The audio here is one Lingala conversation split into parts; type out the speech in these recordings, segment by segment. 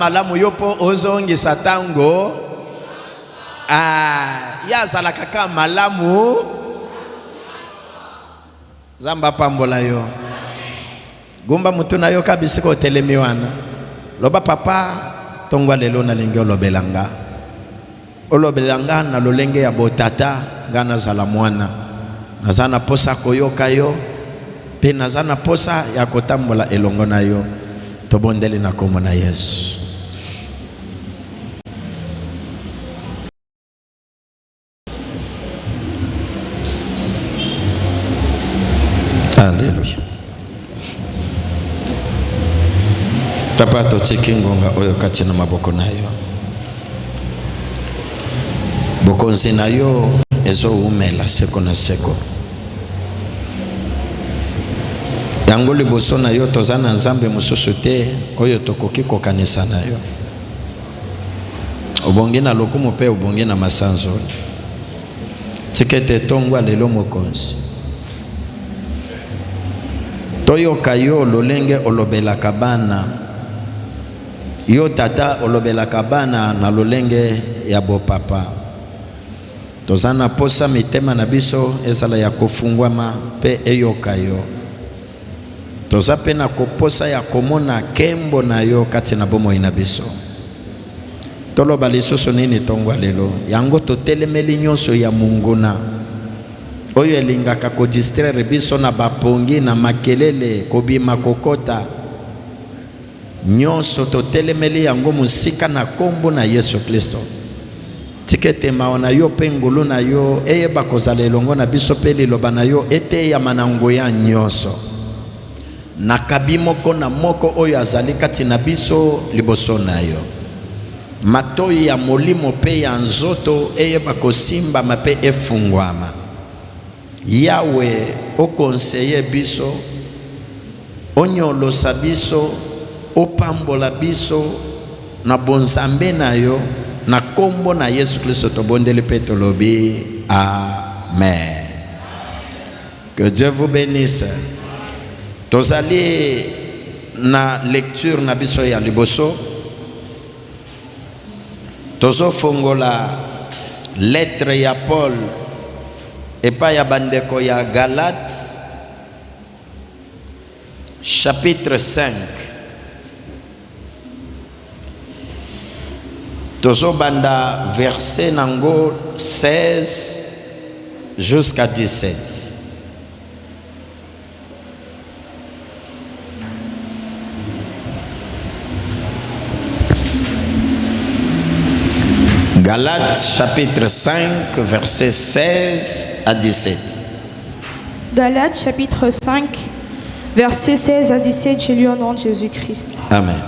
malamu yopo ozongi satango yazala kaka malamu zamba pambola yo gumba mutuna yo kabisi ko telemiwana loba papa tongwa lelo na lenge olobelanga na lolenge ya botata ngana zala mwana nazana posa koyoka yo pe nazana posa ya kotambola elongo na yo tobondeli na kombo na Yesu. Alléluia. Papa tochiki ngonga oyo kati na maboko na yo. Bokonzi na yo ezo umela seko na seko. Yango liboso na yo tozana nzambe mosusu te oyo tokoki kokanisa na yo. Obongi na lokumu pe obongi na masanzo. Tikete tongwa lelo mokonzi. Toyo kayo lolenge olobela kabana. Yo tata olobela kabana na lolenge ya bo papa. Tozana posa mitema na biso ezala ya kofungwama pe eyo kayo. Toza pe na koposa ya komona kembo na yo kati na bomo ina biso. Toloba lisusu nini tongwa lelo. Yango totelemeli nyonso ya munguna. Oyo elingaka ko distraire biso na bapongi na makelele kobima kokota. Nyonso totelemeli yango musika na kombo na Yesu Kristo. Tikete maona yo pengulu na yo eyeba kozala elongo na biso pe liloba na yo ete ya manango ya nyonso. Nakabi moko na moko oyo azali kati na biso liboso na yo. Matoi ya molimo pe ya nzoto eyeba kosimba mape efungwama. Yawe o conseiller biso, onyolosa biso, opambola biso na bonzambe na yo na kombo na Yesu Kristo tobondeli pe tolobi amen. Que Dieu vous bénisse. Tozali na lecture na biso ya liboso. Tozo fongola lettre ya Paul epa ya bandeko ya Galates chapitre 5. Tozo banda verset nango 16 jusqu'à 17. Galates chapitre 5 verset 16 à 17. Galates chapitre 5 verset 16 à 17, j'ai lu au nom de Jésus-Christ. Amen.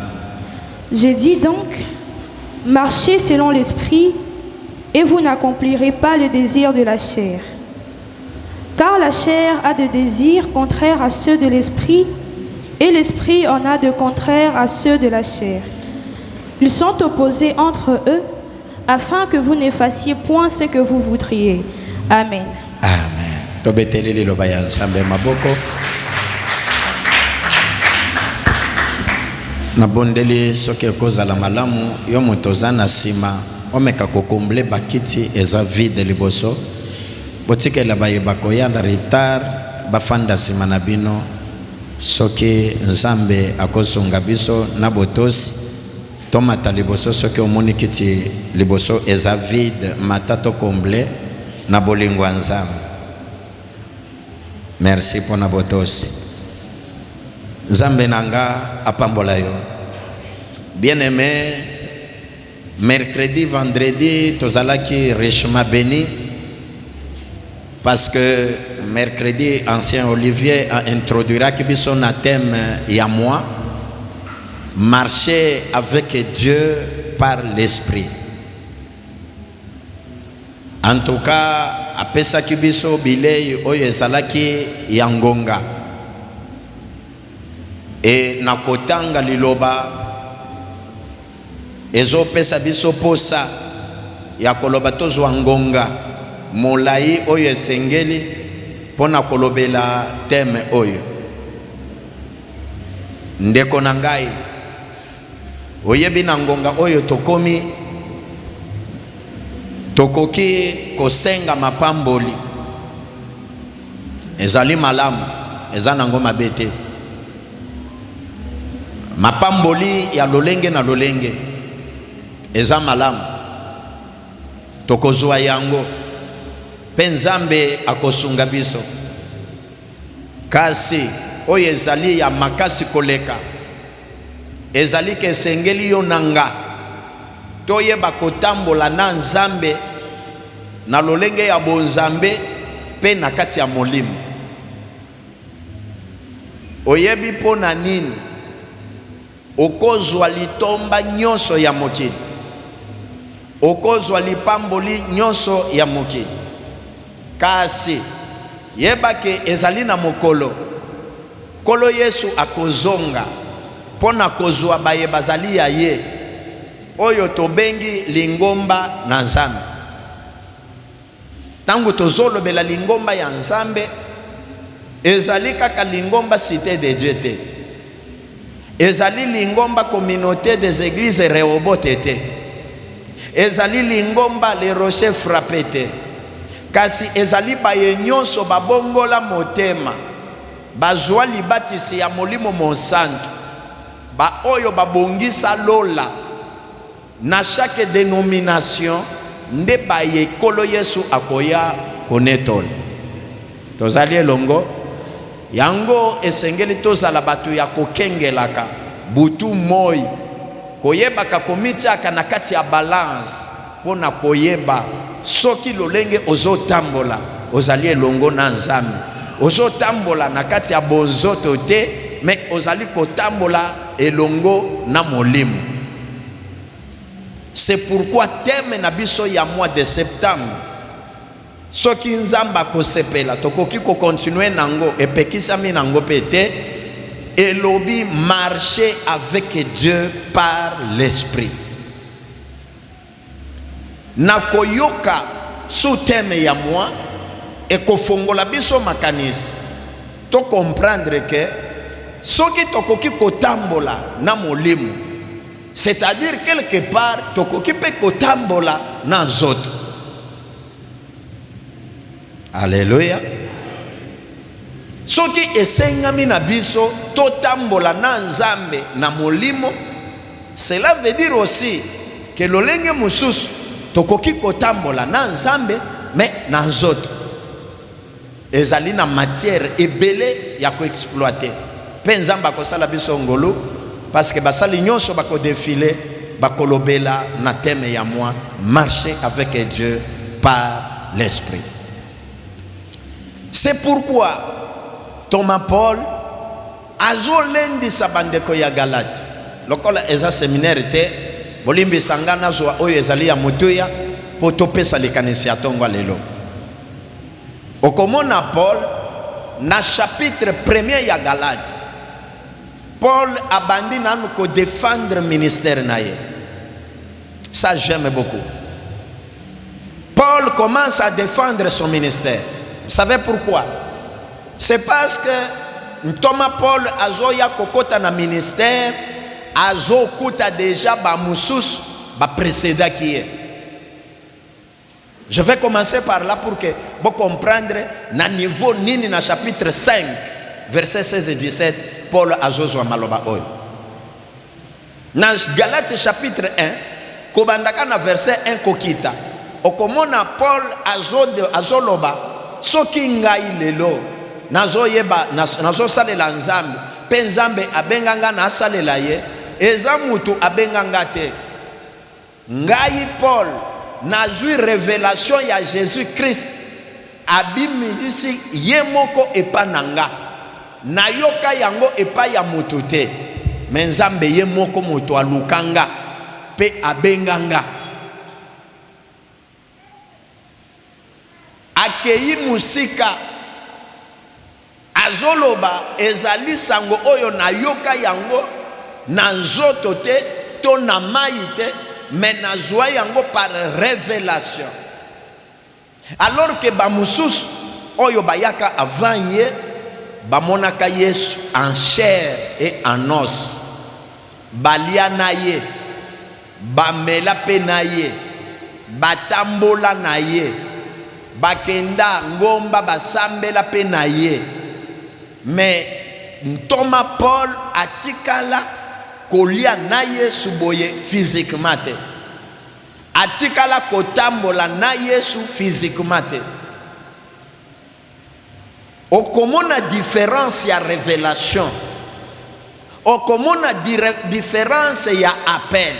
J'ai dit donc, marchez selon l'esprit et vous n'accomplirez pas le désir de la chair. Car la chair a des désirs contraires à ceux de l'esprit et l'esprit en a de contraires à ceux de la chair. Ils sont opposés entre eux afin que vous n'effaciez point ce que vous voudriez. Amen. Amen. Tobeteleli loba ya nsambe maboko. Na bondeli soki ekozala malamu yo moto oza na nsima omeka kokomble bakiti eza vide liboso botikela bayeba koya na retard bafanda nsima na bino soki nzambe akosunga biso na botosi tomata liboso soki omoni kiti liboso eza vide mata to komble na bolingo ya nzambe. Merci pona botosi. Nzambe nanga apambola yo. Bien-aimé, mercredi, vendredi, tozalaki richement béni parce que mercredi, ancien Olivier a introduit biso na thème ya moi. Marcher avec Dieu par l'esprit. En tout cas, apesa kibiso bilei oyo esalaki yangonga. E nakotanga liloba ezo pesa biso posa ya koloba tozwa ngonga molai oyo esengeli pona kolobela teme oyo. Ndeko na ngai oyebi na ngonga oyo tokomi tokoki kosenga mapamboli ezali malamu eza nango mabe te. Mapamboli ya lolenge na lolenge eza malamu tokozwa yango mpe Nzambe akosunga biso. Kasi oyo ezali ya makasi koleka ezali ke esengeli yo nanga toyeba kotambola na Nzambe na lolenge ya bonzambe mpe na kati ya molimo. Oyebi mpo na nini okozwa litomba nyonso ya mokili, okozwa lipamboli nyonso ya mokili, kasi yeba ke ezali na mokolo Kolo Yesu akozonga pona kozwa baye bazali ya ye oyo tobengi lingomba na Nzambe. Tangu tozolobela lingomba ya Nzambe ezali kaka lingomba cité de Dieu te, ezali lingomba communauté des églises Rehoboth te, ezali lingomba les rochers frappés te, kasi ezali baye nyonso babongola motema bazwa libatisi ya molimo monsanto ba oyo babongisa lola na chaque dénomination nde baye Kolo Yesu akoya konetol. Tozali elongo yango esengeli tozala batu ya kokengelaka butu moi koyebaka komitiaka na kati ya balance pona koyeba soki lolenge ozotambola ozali elongo na Nzambe, ozotambola na kati ya bonzoto te me ozali kotambola elongo na molimo. C'est pourquoi thème na biso ya mois de septembre soki Nzambe akosepela tokoki ko continuer nango epekisami nango pete elobi marcher avec Dieu par l'esprit. Na koyoka sous thème ya mois ekofongola biso makanisi to comprendre que soki tokoki kotambola na molimo, c'est-à-dire quelque part tokoki pe kotambola na nzoto. Alléluia. Soki esengami na biso totambola na Nzambe na molimo, cela veut dire aussi que lolenge mususu tokoki kotambola na Nzambe mais na nzoto ezali na matière ebele ya ko exploiter. Pe Nzambe akosala biso ngolo parce que basali nyonso bako défiler bakolobela na thème ya moi marcher avec Dieu par l'esprit. C'est pourquoi Thomas Paul azolendisa bandeko ya Galate lokola eza séminaire te bolimbi sangana zo oyo ezali ya motoya po topesa likanisi ya tongo lelo. Okomona Paul na chapitre 1er ya Galate, Paul abandi nanu ko défendre ministère naye. Ça j'aime beaucoup. Paul commence à défendre son ministère. Vous savez pourquoi? C'est parce que Thomas Paul azoya kokota na ministère azokuta déjà ba musus ba précéda qui est. Je vais commencer par là pour que vous compreniez na niveau nini na chapitre 5 verset 16 et 17 Paul azozwa maloba oyo. Na Galate chapitre 1 kobandaka na verset 1 kokita okomona Paul azoloba soki ngai lelo nazoyeba nazosalela Nzambe pe Nzambe abenganga na asalela ye eza mutu abenganga te. Ngai Paul nazwi révélation ya Jésus Christ abimilisi ye moko epa nanga nayoka yango epa ya mutu te me Nzambe ye moko mutu alukanga pe abenganga akeyi musika azoloba ezali sango oyo nayoka yango na nzoto te to na mai te mais nazwa yango par révélation. Alors que bamususu oyo bayaka avant ye bamonaka Yesu en chair et en os balia na ye bamela pe na ye, batambola na ye, bakenda ngomba basambela pe na ye. Mais ntoma Paul atikala kolia na Yesu boye physiquement te, atikala kotambola na Yesu physiquement te. Okomona différence ya révélation, okomona différence ya appel.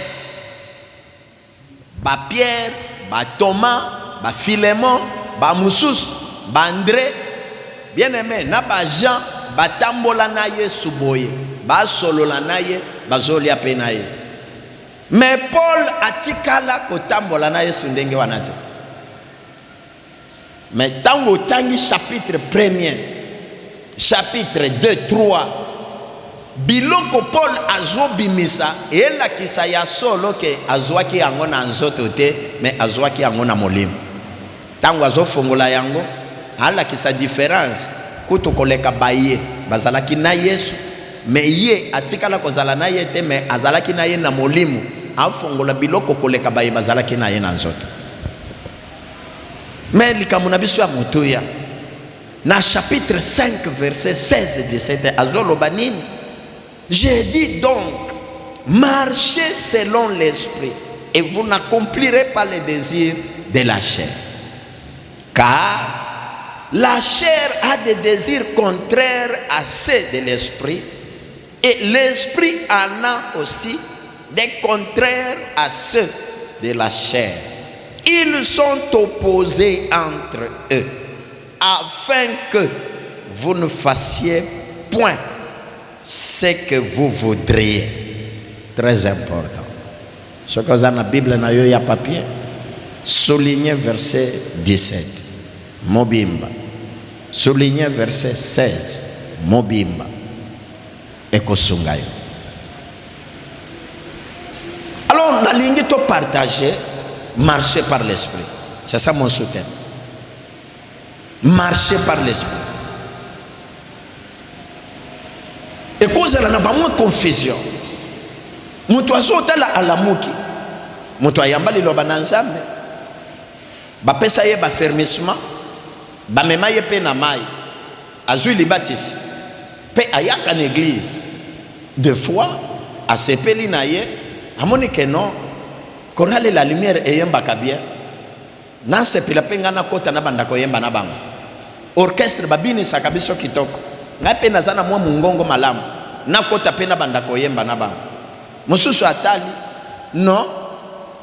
Ba Pierre, ba Thomas, ba Philémon, ba Moussous, ba André, bien aimé, na ba Jean, ba tambola na Yesu boye, ba solola na ye, ba zolia pe na ye. Mais Paul atikala kotambola na Yesu ndenge wana te. Mais tango tangi chapitre 1er, chapitre 2, 3, biloko Paul azobimisa elakisa ya solo ke azwaki yango na nzoto te, mais azwaki yango na molimo. Tango azofongola yango alakisa différence kuto koleka baye bazalaki na Yesu, mais ye atikala kozala na ye te, mais azalaki na ye na molimo. Afongola biloko koleka baye bazalaki na ye na nzoto. Mais likamuna biso ya motoya na chapitre 5 verset 16 et 17 azolobanini. J'ai dit donc, marchez selon l'esprit et vous n'accomplirez pas les désirs de la chair. Car la chair a des désirs contraires à ceux de l'esprit et l'esprit en a aussi des contraires à ceux de la chair. Ils sont opposés entre eux afin que vous ne fassiez point ce que vous voudriez. Très important. Ce que vous avez dans la Bible, il y a papier. Soulignez verset 17. Mobimba. Soulignez verset 16. Mobimba. Ekosungayo. Alors, on a ligne de partager, marcher par l'esprit. C'est ça mon soutien. Marcher par l'esprit. Et cause elle n'a pas moins confusion. Mutu azotala alamuki. Mutu ayambali loba na nzambe. Ba pesa ye ba fermissement. Ba mema ye pe na mai. Azui li baptise. Pe ayaka na église. Deux fois asepeli na ye, amoni que non. Korale la lumière eyemba kabia. Na sepela pe ngana kota na banda ko yemba na bango. Orchestre babini sakabiso kitoko. Ngape nazana mwa mungongo malamu na kota pena banda koyemba na bango mususu atali non.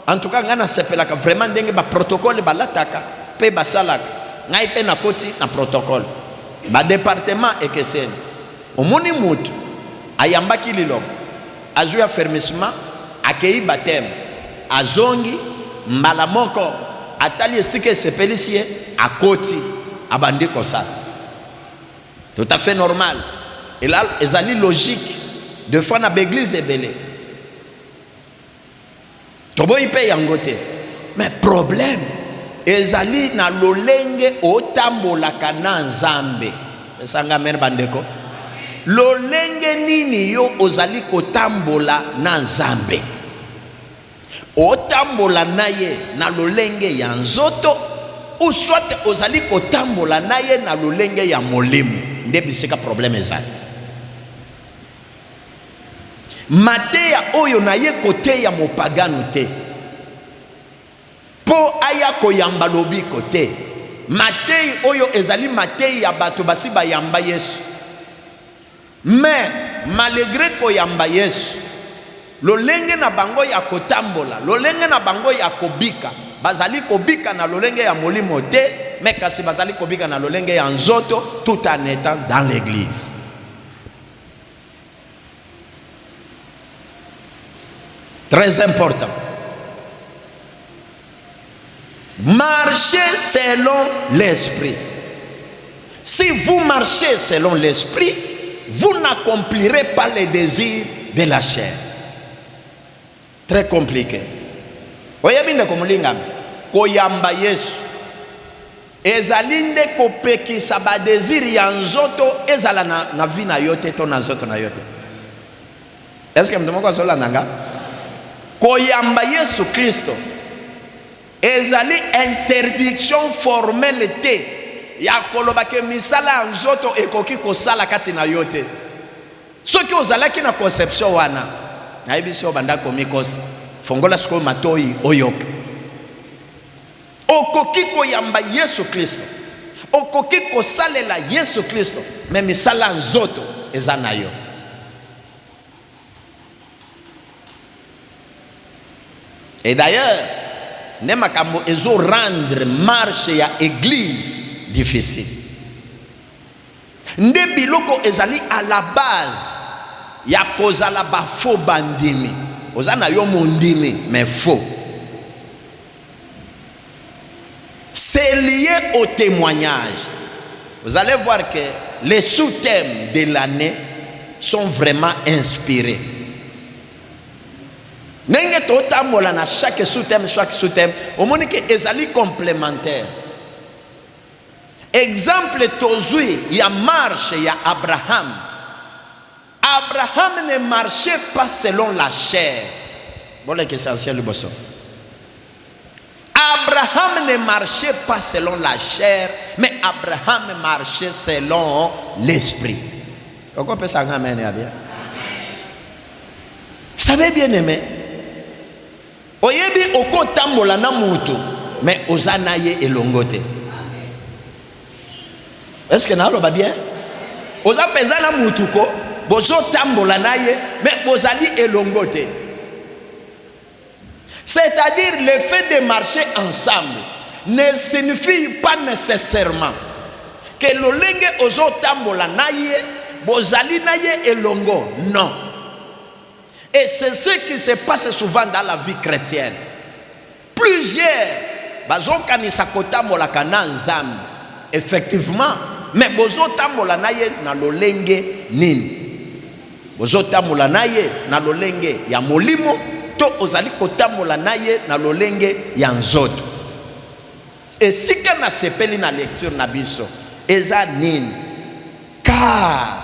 En tout cas ngana sepelaka vraiment ndenge ba protocole balataka pe basalaka ngai pe na koti na protocole ba département ekeseni omoni mutu ayambaki lilo azui affermissement akei baptême azongi mbala moko atali esike sepelisie akoti abandi kosala. Tout à fait normal. Et là, c'est logique. De fois, dans l'église est belé. Tobo y paye en côté. Mais problème, ezali na lolenge otambola kana nzambe. Sanga mer bandeko. Lolenge nini yo ozali kotambola na nzambe. Otambola naye na lolenge ya nzoto ou soit ozali kotambola naye na lolenge ya molimo. Ndebisika problème ezali. Mateya oyo na ye kote ya mopagano te. Po aya koyamba lobiko te. Matei oyo ezali matei ya bato basi bayamba Yesu. Mais malgré koyamba Yesu, lolenge na bango ya kotambola, lolenge na bango ya kobika, bazali kobika na lolenge ya molimo te, mais kasi bazali kobika na lolenge ya nzoto tout en étant dans l'église. Très important. Marchez selon l'esprit. Si vous marchez selon l'esprit, vous n'accomplirez pas les désirs de la chair. Très compliqué. Oyabinde komulinga koyamba Yesu ezalinde kopekisa ba désir ya nzoto ezala na vie na yote to na nzoto na yote. Est-ce que mdomoko azola nanga? koyamba Yesu Kristo ezali interdiction formelle te ya koloba ke misala nzoto ekoki kosala kati na yo te. Soki ozalaki na conception wana nayebi obanda komikosi fongola siko matoi oyoka okoki koyamba Yesu Kristo, okoki kosalela Yesu Kristo, mais misala nzoto eza na yo. Et d'ailleurs, ne makambo ezo rendre marche ya église difficile. Nde biloko ezali à la base ya kozala ba faux bandimi. Ozana yo mondimi mais faux. C'est lié au témoignage. Vous allez voir que les sous-thèmes de l'année sont vraiment inspirés. Nenge totambola na chaque sous-thème, au moins que ezali complémentaire. Exemple tozui ya marche ya Abraham. Abraham ne marchait pas selon la chair. Voilà que c'est essentiel le bosso. Abraham ne marchait pas selon la chair, mais Abraham marchait selon l'esprit. Vous savez bien aimé, oyebi oko tambola na mutu, mais ozanaye elongote. Est-ce que na loba bien? Oza penza na mutu ko, bozo tambola naye, mais bozali elongote. C'est-à-dire le fait de marcher ensemble ne signifie pas nécessairement que lolenge ozo tambola naye, bozali naye elongo. Non. Et c'est ce qui se passe souvent dans la vie chrétienne. Plusieurs bazo kanisa kotambola kana nzambe. Effectivement, mais bozo tambola naye na lolenge nini? Bozo tambola naye na lolenge ya molimo to ozali kotambola naye na lolenge ya nzoto. Et si kana sepeli na lecture na biso eza nini? Car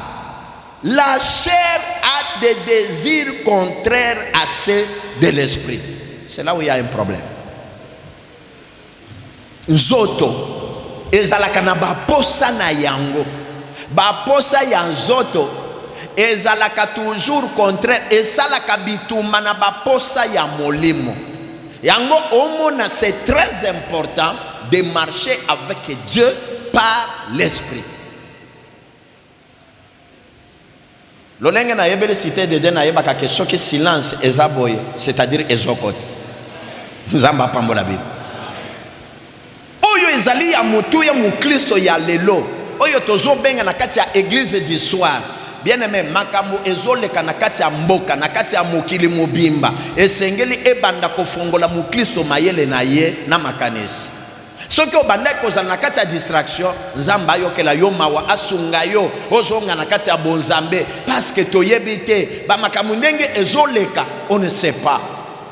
la chair a des désirs contraires à ceux de l'esprit. C'est là où il y a un problème. Nzoto ezalaka na baposa na yango. Baposa ya nzoto ezalaka toujours contraire. Esalaka bitumba na baposa ya molimo. Yango omona, c'est très important de marcher avec Dieu par l'esprit. Lolenge na yebele cité de Dieu na yebaka ke soki silence ezaboye, c'est-à-dire ezokote. Nzamba pambola Bible. Oyo ezali ya mutu ya mukristo ya lelo. Oyo tozo benga na kati ya église du soir. Bien aimé, makambo ezoleka na kati ya mboka, na kati ya mokili mobimba. Esengeli ebanda kofongola mukristo mayele na ye na makanesi. Soki obanda kozala na kati ya distraction, nzamba ayokela yo mawa asunga yo ozonga na kati ya bonzambe parce que toyebi te ba makambo ndenge ezoleka, on ne sait pas.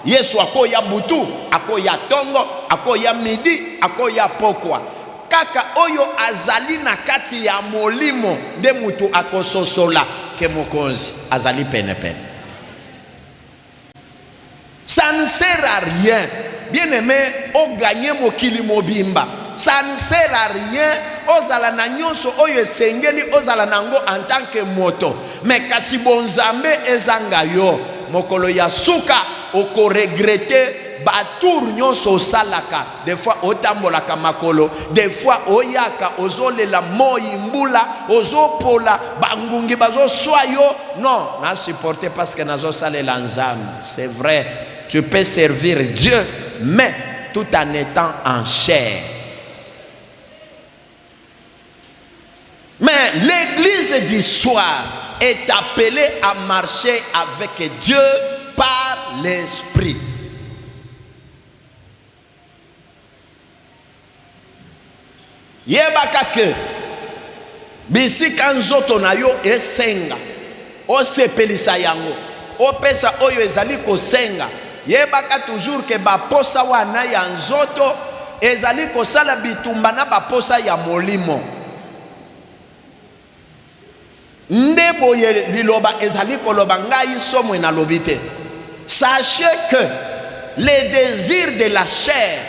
Yesu akoya butu, akoya tongo, akoya midi, akoya pokwa. Kaka oyo azali na kati ya molimo nde mutu akososola ke mokonzi azali pene pene. Ça ne sert à rien. Bien aimé, o gagné mokili mobimba. Ça ne sert à rien. Ozala na nyonso oyo esengeli ozala nango en tant que moto. Mais kasi bonzambe ezanga yo, mokolo ya suka oko regretter batour nyonso salaka. Des fois otambolaka makolo, des fois oyaka ozolela moi mbula, ozopola bangungi bazo soyo. Non, na supporter parce que nazo salela nzambe. C'est vrai. Tu peux servir Dieu, mais tout en étant en chair. Mais l'église du soir est appelée à marcher avec Dieu par l'esprit. Yebaka ke bisika nzoto na yo esenga osepelisa yango opesa oyo ezali kosenga. Yebaka toujours que baposa wana ya nzoto ezali kosala bitumba na baposa ya molimo. Nde boye liloba ezali koloba ngai somwe na lobite. Sachez que les désirs de la chair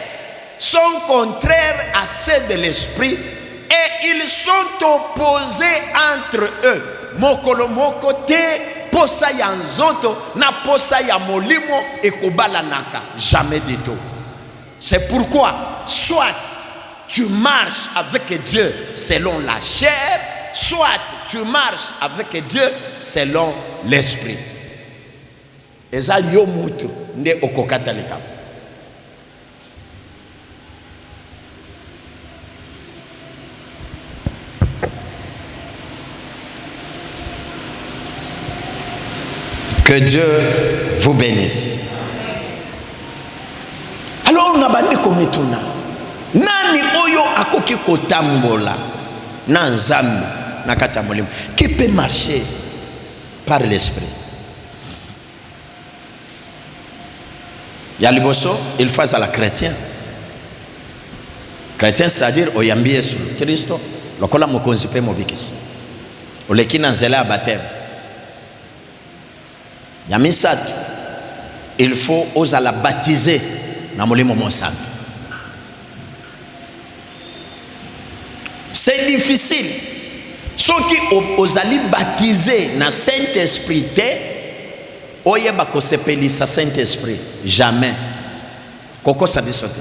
sont contraires à ceux de l'esprit et ils sont opposés entre eux. Mokolo moko te posa ya nzoto na posa ya molimo ekobalanaka, jamais du tout. C'est pourquoi soit tu marches avec Dieu selon la chair, soit tu marches avec Dieu selon l'esprit. Eza yo mutu nde okokatalika. Que Dieu vous bénisse. Alors on a bandé comme mituna. Nani oyo akoki kotambola na nzambe na kati ya molimo, qui peut marcher par l'esprit. Ya liboso il faut à la chrétien. Chrétien c'est-à-dire oyambi Yesu Kristo lokola mokonzi pe mobikisi. Oleki na nzela ya baptême. Ya misatu il faut osa la baptiser na molimo monsanto. C'est difficile. Ceux qui osali baptiser na Saint-Esprit te oyeba ko sepelisa Saint-Esprit jamais. Koko sabi sote.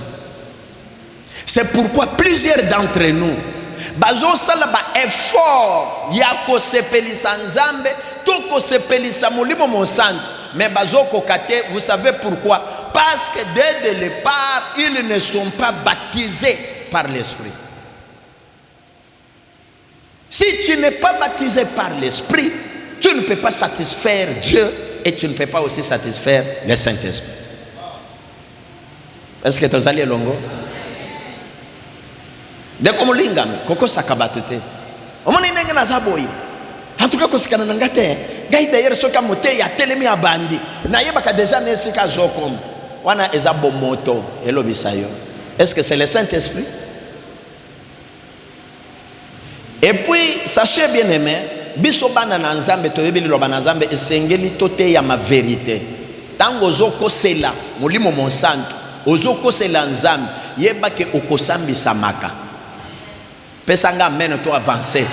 C'est pourquoi plusieurs d'entre nous bazo sala ba effort ya ko sepelisa nzambe to ko sepelisa molimo monsanto, mais bazo kokate, vous savez pourquoi? Parce que dès le départ ils ne sont pas baptisés par l'Esprit. Si tu n'es pas baptisé par l'Esprit, tu ne peux pas satisfaire Dieu et tu ne peux pas aussi satisfaire le Saint-Esprit. Est-ce que tu as allé longo? Dès que lingame, koko sakabatute. Omoni nenge na zaboyi. En tout cas, kosikana nangate. Gai d'ailleurs soka mote ya telemi abandi. Na yeba ka déjà nesika zokom. Wana ezabo moto elobisayo. Est-ce que c'est le Saint-Esprit? Et puis, sachez bien aimé, biso bana na nzambe toyebeli lo bana nzambe esengeli tote ya ma vérité. Tango zoko sela molimo monsanto, ozoko sela nzambe, yeba ke okosambi samaka. Pesanga mène to avancer.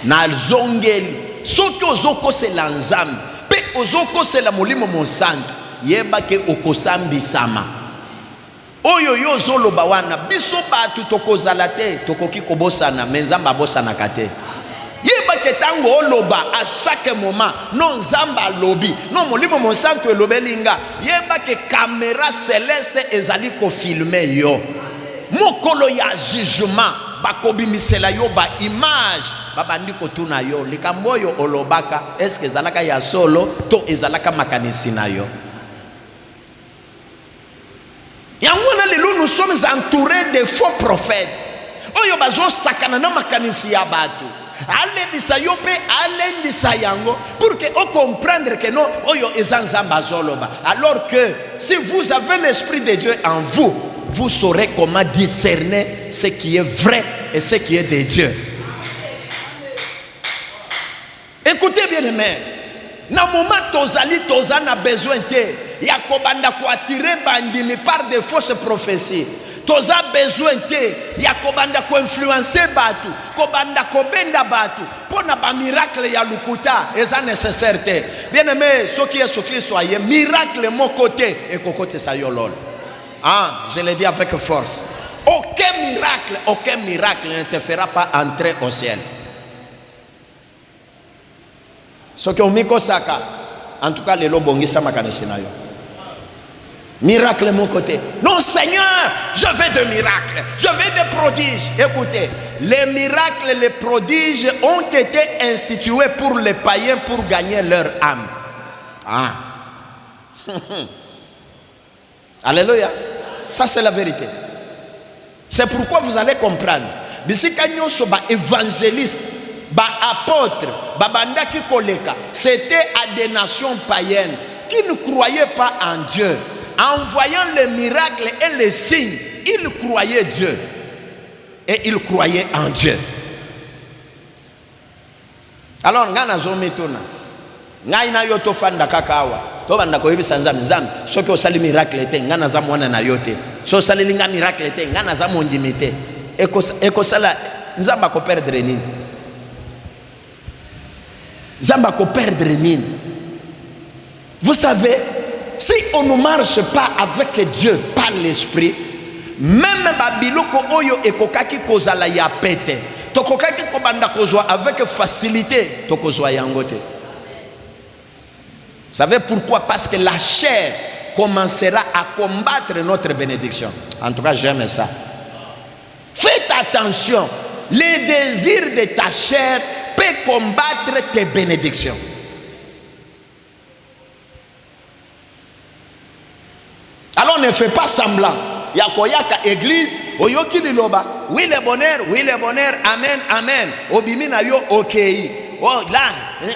Na zongeli, soki ozoko sela nzambe, pe ozoko sela molimo monsanto, yeba ke okosambi sama. Oyo yo zolo bawana biso batu tokozala te tokoki kobosana menzamba bosana kate. Yeba ke tango oloba à chaque moment non nzamba lobi non molimo monsanto elobelinga yeba ke caméra céleste ezali ko filmer yo mokolo ya jugement bakobimisela yo ba image babandi kotuna yo likambo yo olobaka est-ce que ezalaka ya solo to ezalaka makanisi na yo. Nous sommes entourés de faux prophètes. Oyo bazo sakana na makanisi ya batu. Ale bisayo pe ale ndisayango pour que on comprendre que non oyo ezanzamba zoloba. Alors que si vous avez l'esprit de Dieu en vous, vous saurez comment discerner ce qui est vrai et ce qui est de Dieu. Écoutez bien aimé. Na moment tozali tozana besoin te. Yakobanda ko attirer bandimi par des fausses prophéties. Toza besoin te yakobanda ko influencer batu, kobanda ko benda batu pona ba miracle ya lukuta eza nécessaire te. Bien-aimé, ce qui est ce Christ soyez miracle mon côté et kokote sa yolol. Ah, je le dis avec force. Aucun miracle ne te fera pas entrer au ciel. Ce qui omiko saka en tout cas les lobongisa makanishina yo. Miracle mon côté. Non Seigneur, je veux de miracles, je veux des prodiges. Écoutez, les miracles, les prodiges ont été institués pour les païens pour gagner leur âme. Ah. Alléluia. Ça c'est la vérité. C'est pourquoi vous allez comprendre. Bisika nyonso ba évangéliste, ba apôtre, ba bandaki koleka, c'était à des nations païennes qui ne croyaient pas en Dieu. En voyant les miracles et les signes, ils croyaient Dieu. Et ils croyaient en Dieu. Alors, ngana zometona. Ngaina yo tofanda kakawa. banda koyebisa nzambe soki osali miracle te ngana za mwana na yo te so osali nga miracle te ngana za mondimi te ekosala nzambe ko perdre nini nzambe ko perdre nini. Vous savez, si on ne marche pas avec Dieu par l'esprit, même babiloko oyo ekokaki kozala ya pete tokokaki kobanda kozwa avec facilité tokozwa yango te. Vous savez pourquoi? Parce que la chair commencera à combattre notre bénédiction. En tout cas, j'aime ça. Faites attention. Les désirs de ta chair peuvent combattre tes bénédictions. Alors ne fais pas semblant. Yakoyaka église, oyoki liloba. Oui le bonheur, amen, amen. Obimina yo okei. Oh là,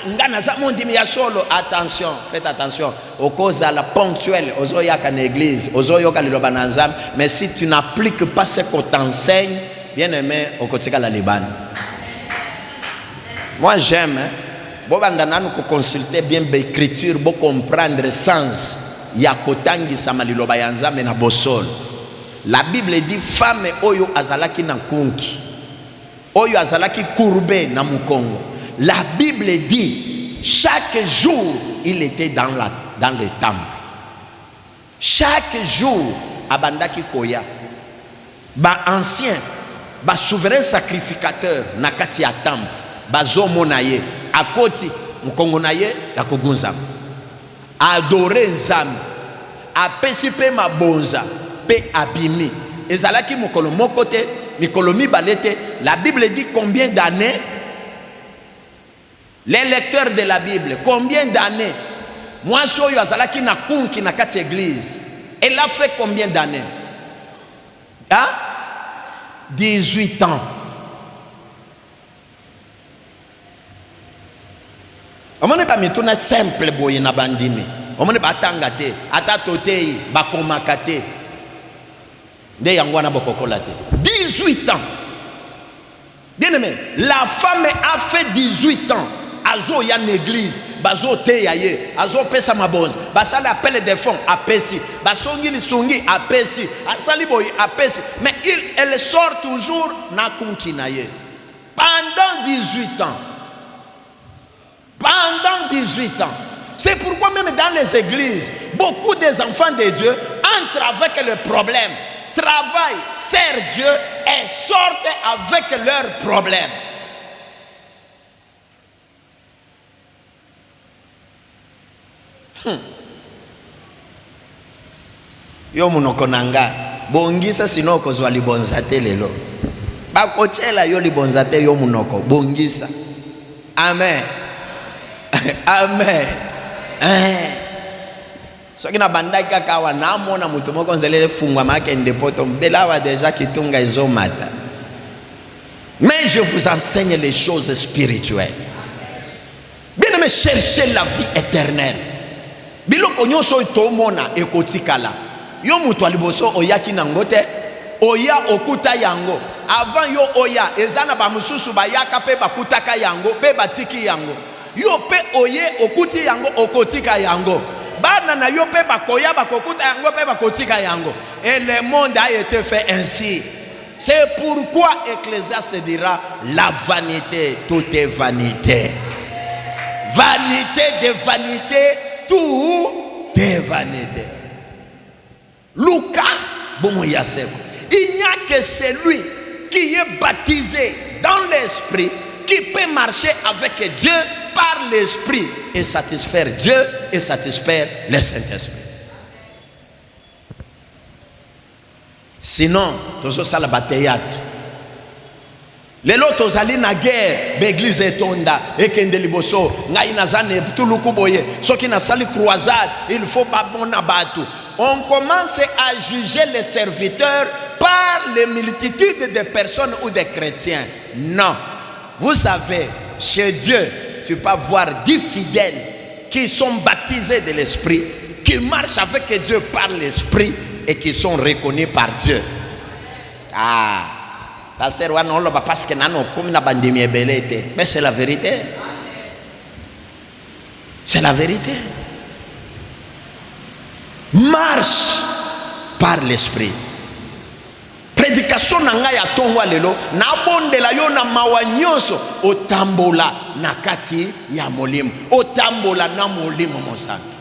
ngana za mondimi ya solo. Attention, faites attention. Okoza la ponctuelle, ozoyaka na église, ozoyoka liloba na nzambe, mais si tu n'appliques pas ce qu'on t'enseigne, bien aimé, okotika la Liban. Moi j'aime, bobanda nanu ko consulter bien l'écriture, bo comprendre le sens ya kotangi sama liloba ya nzambe na bosol. La Bible dit femme oyo azalaki na kunki, oyo azalaki courbé na mukongo. La Bible dit chaque jour il était dans le temple. Chaque jour abandaki koya. Ba ancien, ba souverain sacrificateur na kati ya temple, bazo monaye akoti mukongo naye ya kogunza. Adorer nzambe, apesi pe mabonza pe abimi. Ezalaki mokolo mokote, mikolo mibalete. La Bible dit combien d'années? Les lecteurs de la Bible, combien d'années? Moi soyo azalaki na kunki na kati église. Elle a fait combien d'années? Hein? 18 ans. On ne pas mettre simple boye na bandimi. On ne pas tangate, atatotei, bakomakate. De yangwana bokokolate. 18 ans. Bien aimé, la femme a fait 18 ans. Azo ya l'église, bazo te yaye, azo pesa mabonze, basala appelle des fonds à pesi, basongi li songi à pesi, asali boy à pesi, mais elle sort toujours na kunkinaye. Pendant 18 ans. Pendant 18 ans. C'est pourquoi même dans les églises, beaucoup des enfants de Dieu entrent avec le problème, travaillent, servent Dieu et sortent avec leurs problèmes. Yo munoko nanga bongisa sinoko zwa libonza te lelo bakochela yo libonza te yo munoko bongisa. Amen. Amen. So kina bandaki kaka wana mona mutu moko nzelele fungwa make ndepoto mbelawa déjà kitunga izomata. Mais je vous enseigne les choses spirituelles. Bien aimé, cherchez la vie éternelle. Biloko nyonso tomona ekotikala. Yo mutu aliboso oyaki nangote, oya okuta yango. Avant yo oya, ezana ba mususu bayaka pe bakutaka yango, pe batiki yango. Yo pe oye okuti yango, okotika yango. Bana na yo pe bakoya bakokuta yango, pe bakotika yango. Et le monde a été fait ainsi. C'est pourquoi Ecclésiaste dira la vanité, tout est vanité. Vanité de vanité, tout est vanité. Luca, il n'y a que celui qui est baptisé dans l'esprit qui peut marcher avec Dieu par l'esprit et satisfaire Dieu et satisfaire le Saint-Esprit. Sinon, tous ça la théâtre. Les autres allaient na guerre, l'église est tonda, et kende liboso, ngai nazane tout le kuboye. Ceux qui na sali croisade, il faut pas bon abatu. On commence à juger les serviteurs par les multitudes de personnes ou de chrétiens. Non. Vous savez, chez Dieu, tu peux voir 10 fidèles qui sont baptisés de l'esprit, qui marchent avec Dieu par l'esprit et qui sont reconnus par Dieu. Ah, pasteur, parce que mais c'est la vérité. C'est la vérité. Marche par l'esprit. Prédication nanga ya tongwa lelo na bondela yo na mawa nyonso otambola na kati ya molimo, otambola na molimo mosantu.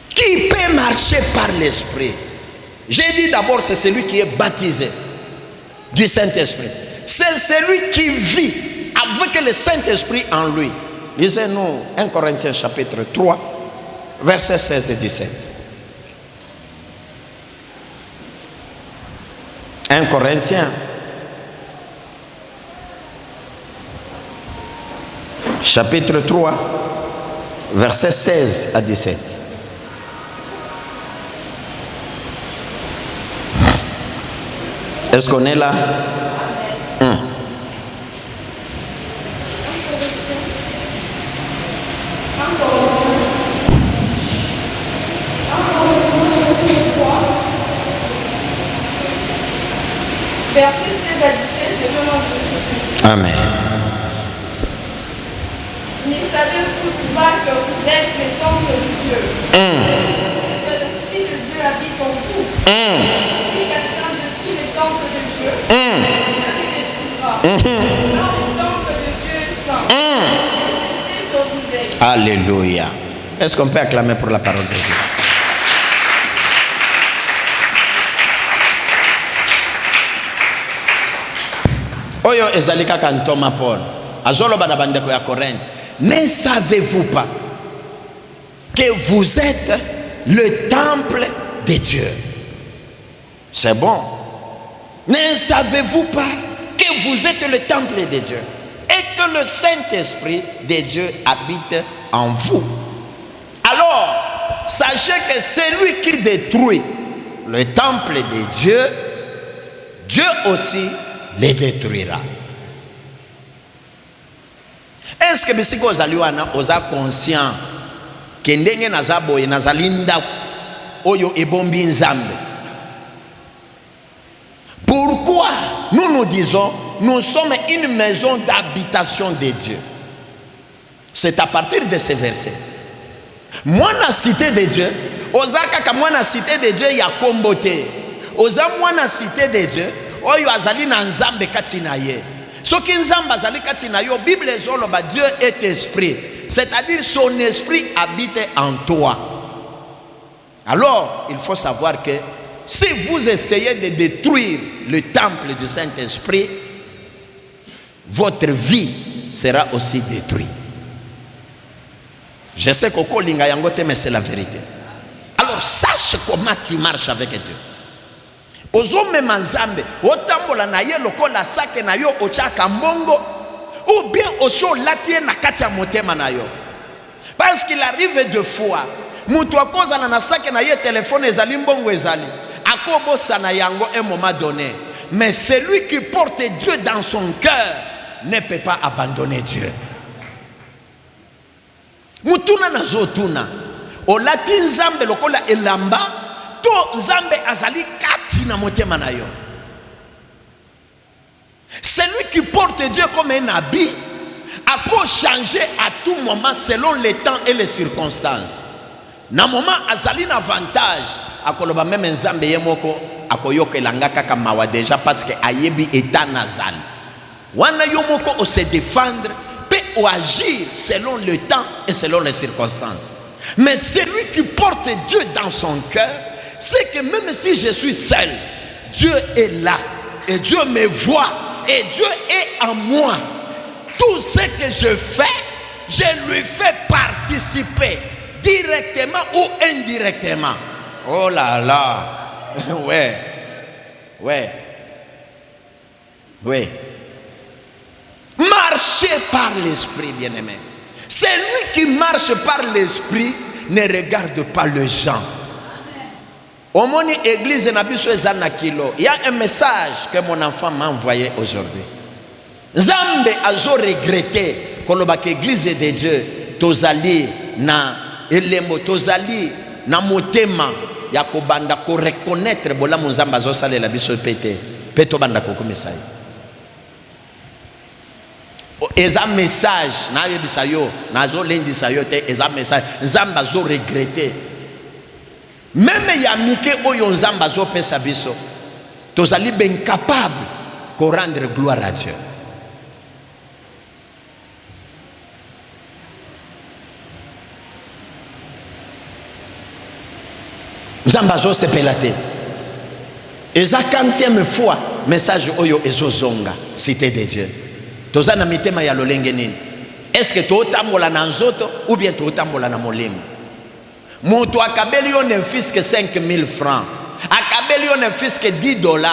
Qui peut marcher par l'esprit? J'ai dit d'abord, c'est celui qui est baptisé du Saint-Esprit. C'est celui qui vit avec le Saint-Esprit en lui. Lisez-nous 1 Corinthiens chapitre 3, versets 16 et 17. 1 Corinthiens chapitre 3, versets 16 à 17. Est-ce qu'on est là? Verset 16 à 17, je demande Jésus-Christ. Amen. Ne savez-vous pas que vous êtes le temple de Dieu? Et que l'Esprit de Dieu habite en vous? Si quelqu'un détruit le temple de Dieu, Dieu le détruira. Car le temple de Dieu est saint. Et c'est ce que vous êtes. Alléluia. Est-ce qu'on peut acclamer pour la parole de Dieu? Oyo ezalika kantoma Paul azolo bana bandeko ya Corinthe. Ne savez-vous pas que vous êtes le temple de Dieu? C'est bon. Ne savez-vous pas que vous êtes le temple de Dieu et que le Saint-Esprit de Dieu habite en vous? Alors, sachez que celui qui détruit le temple de Dieu, Dieu aussi les détruira. Est-ce que bisiko ozaliwana oza conscient que ndenge nazaboye nazalinda oyo ebombi nzambe? Pourquoi nous nous disons nous sommes une maison d'habitation de Dieu? C'est à partir de ces versets. Moi na cité de Dieu, oza kaka moi na cité de Dieu ya kombote. Oza moi na cité de Dieu oyo azali na nzambe kati na ye. Soki nzambe azali kati na yo, Bible ezoloba Dieu est esprit, c'est-à-dire son esprit habite en toi. Alors il faut savoir que si vous essayez de détruire le temple du Saint-Esprit, votre vie sera aussi détruite. Je sais qu'au linga yangote, mais c'est la vérité. Alors sache comment tu marches avec Dieu. Ozome manzambe otambola na ye lokola sake na yo ochaka mbongo ou bien osho latie na kati ya motema na yo. Parce qu'il arrive deux fois mutu akoza na sake na ye téléphone ezali mbongo ezali akobosa na yango un moment donné, mais celui qui porte Dieu dans son cœur ne peut pas abandonner Dieu. Mutuna na zotuna olati nzambe lokola elamba to nzambe azali kati na motema na yo. Celui qui porte Dieu comme un habit a peut changer à tout moment selon les temps et les circonstances. Na moment azali na avantage akoloba même nzambe yemoko akoyoka elanga kaka mawa déjà parce que ayebi état nazal. Wana yomoko o se défendre peut ou agir selon le temps et selon les circonstances. Mais celui qui porte Dieu dans son cœur, c'est que même si je suis seul, Dieu est là et Dieu me voit et Dieu est en moi. Tout ce que je fais, je lui fais participer directement ou indirectement. Oh là là, ouais. Marchez par l'esprit, bien-aimé. Celui qui marche par l'esprit ne regarde pas les gens. Au mon église, il y a un message que mon enfant m'a envoyé aujourd'hui. Zambe azo regretté que l'église de Dieu tozali na elemo tozali na motema ya kobanda ko reconnaître bola monzamba zo salela biso pété peto banda ko komisa. eza message na yebisa yo nazo lendisa yo te eza message nzamba zo regretter même ya mike oyo nzamba zo pesa biso tozali ben capable ko rendre gloire à Dieu. Nzamba zo sepela te eza 40e fois message oyo ezozonga cité de Dieu. Tozana mitema ya lolenge nini? Est-ce que totambola na nzoto ou bien totambola na molimo? Moto akabeli yo ne fiske 5000 francs. Akabeli yo ne fiske $10.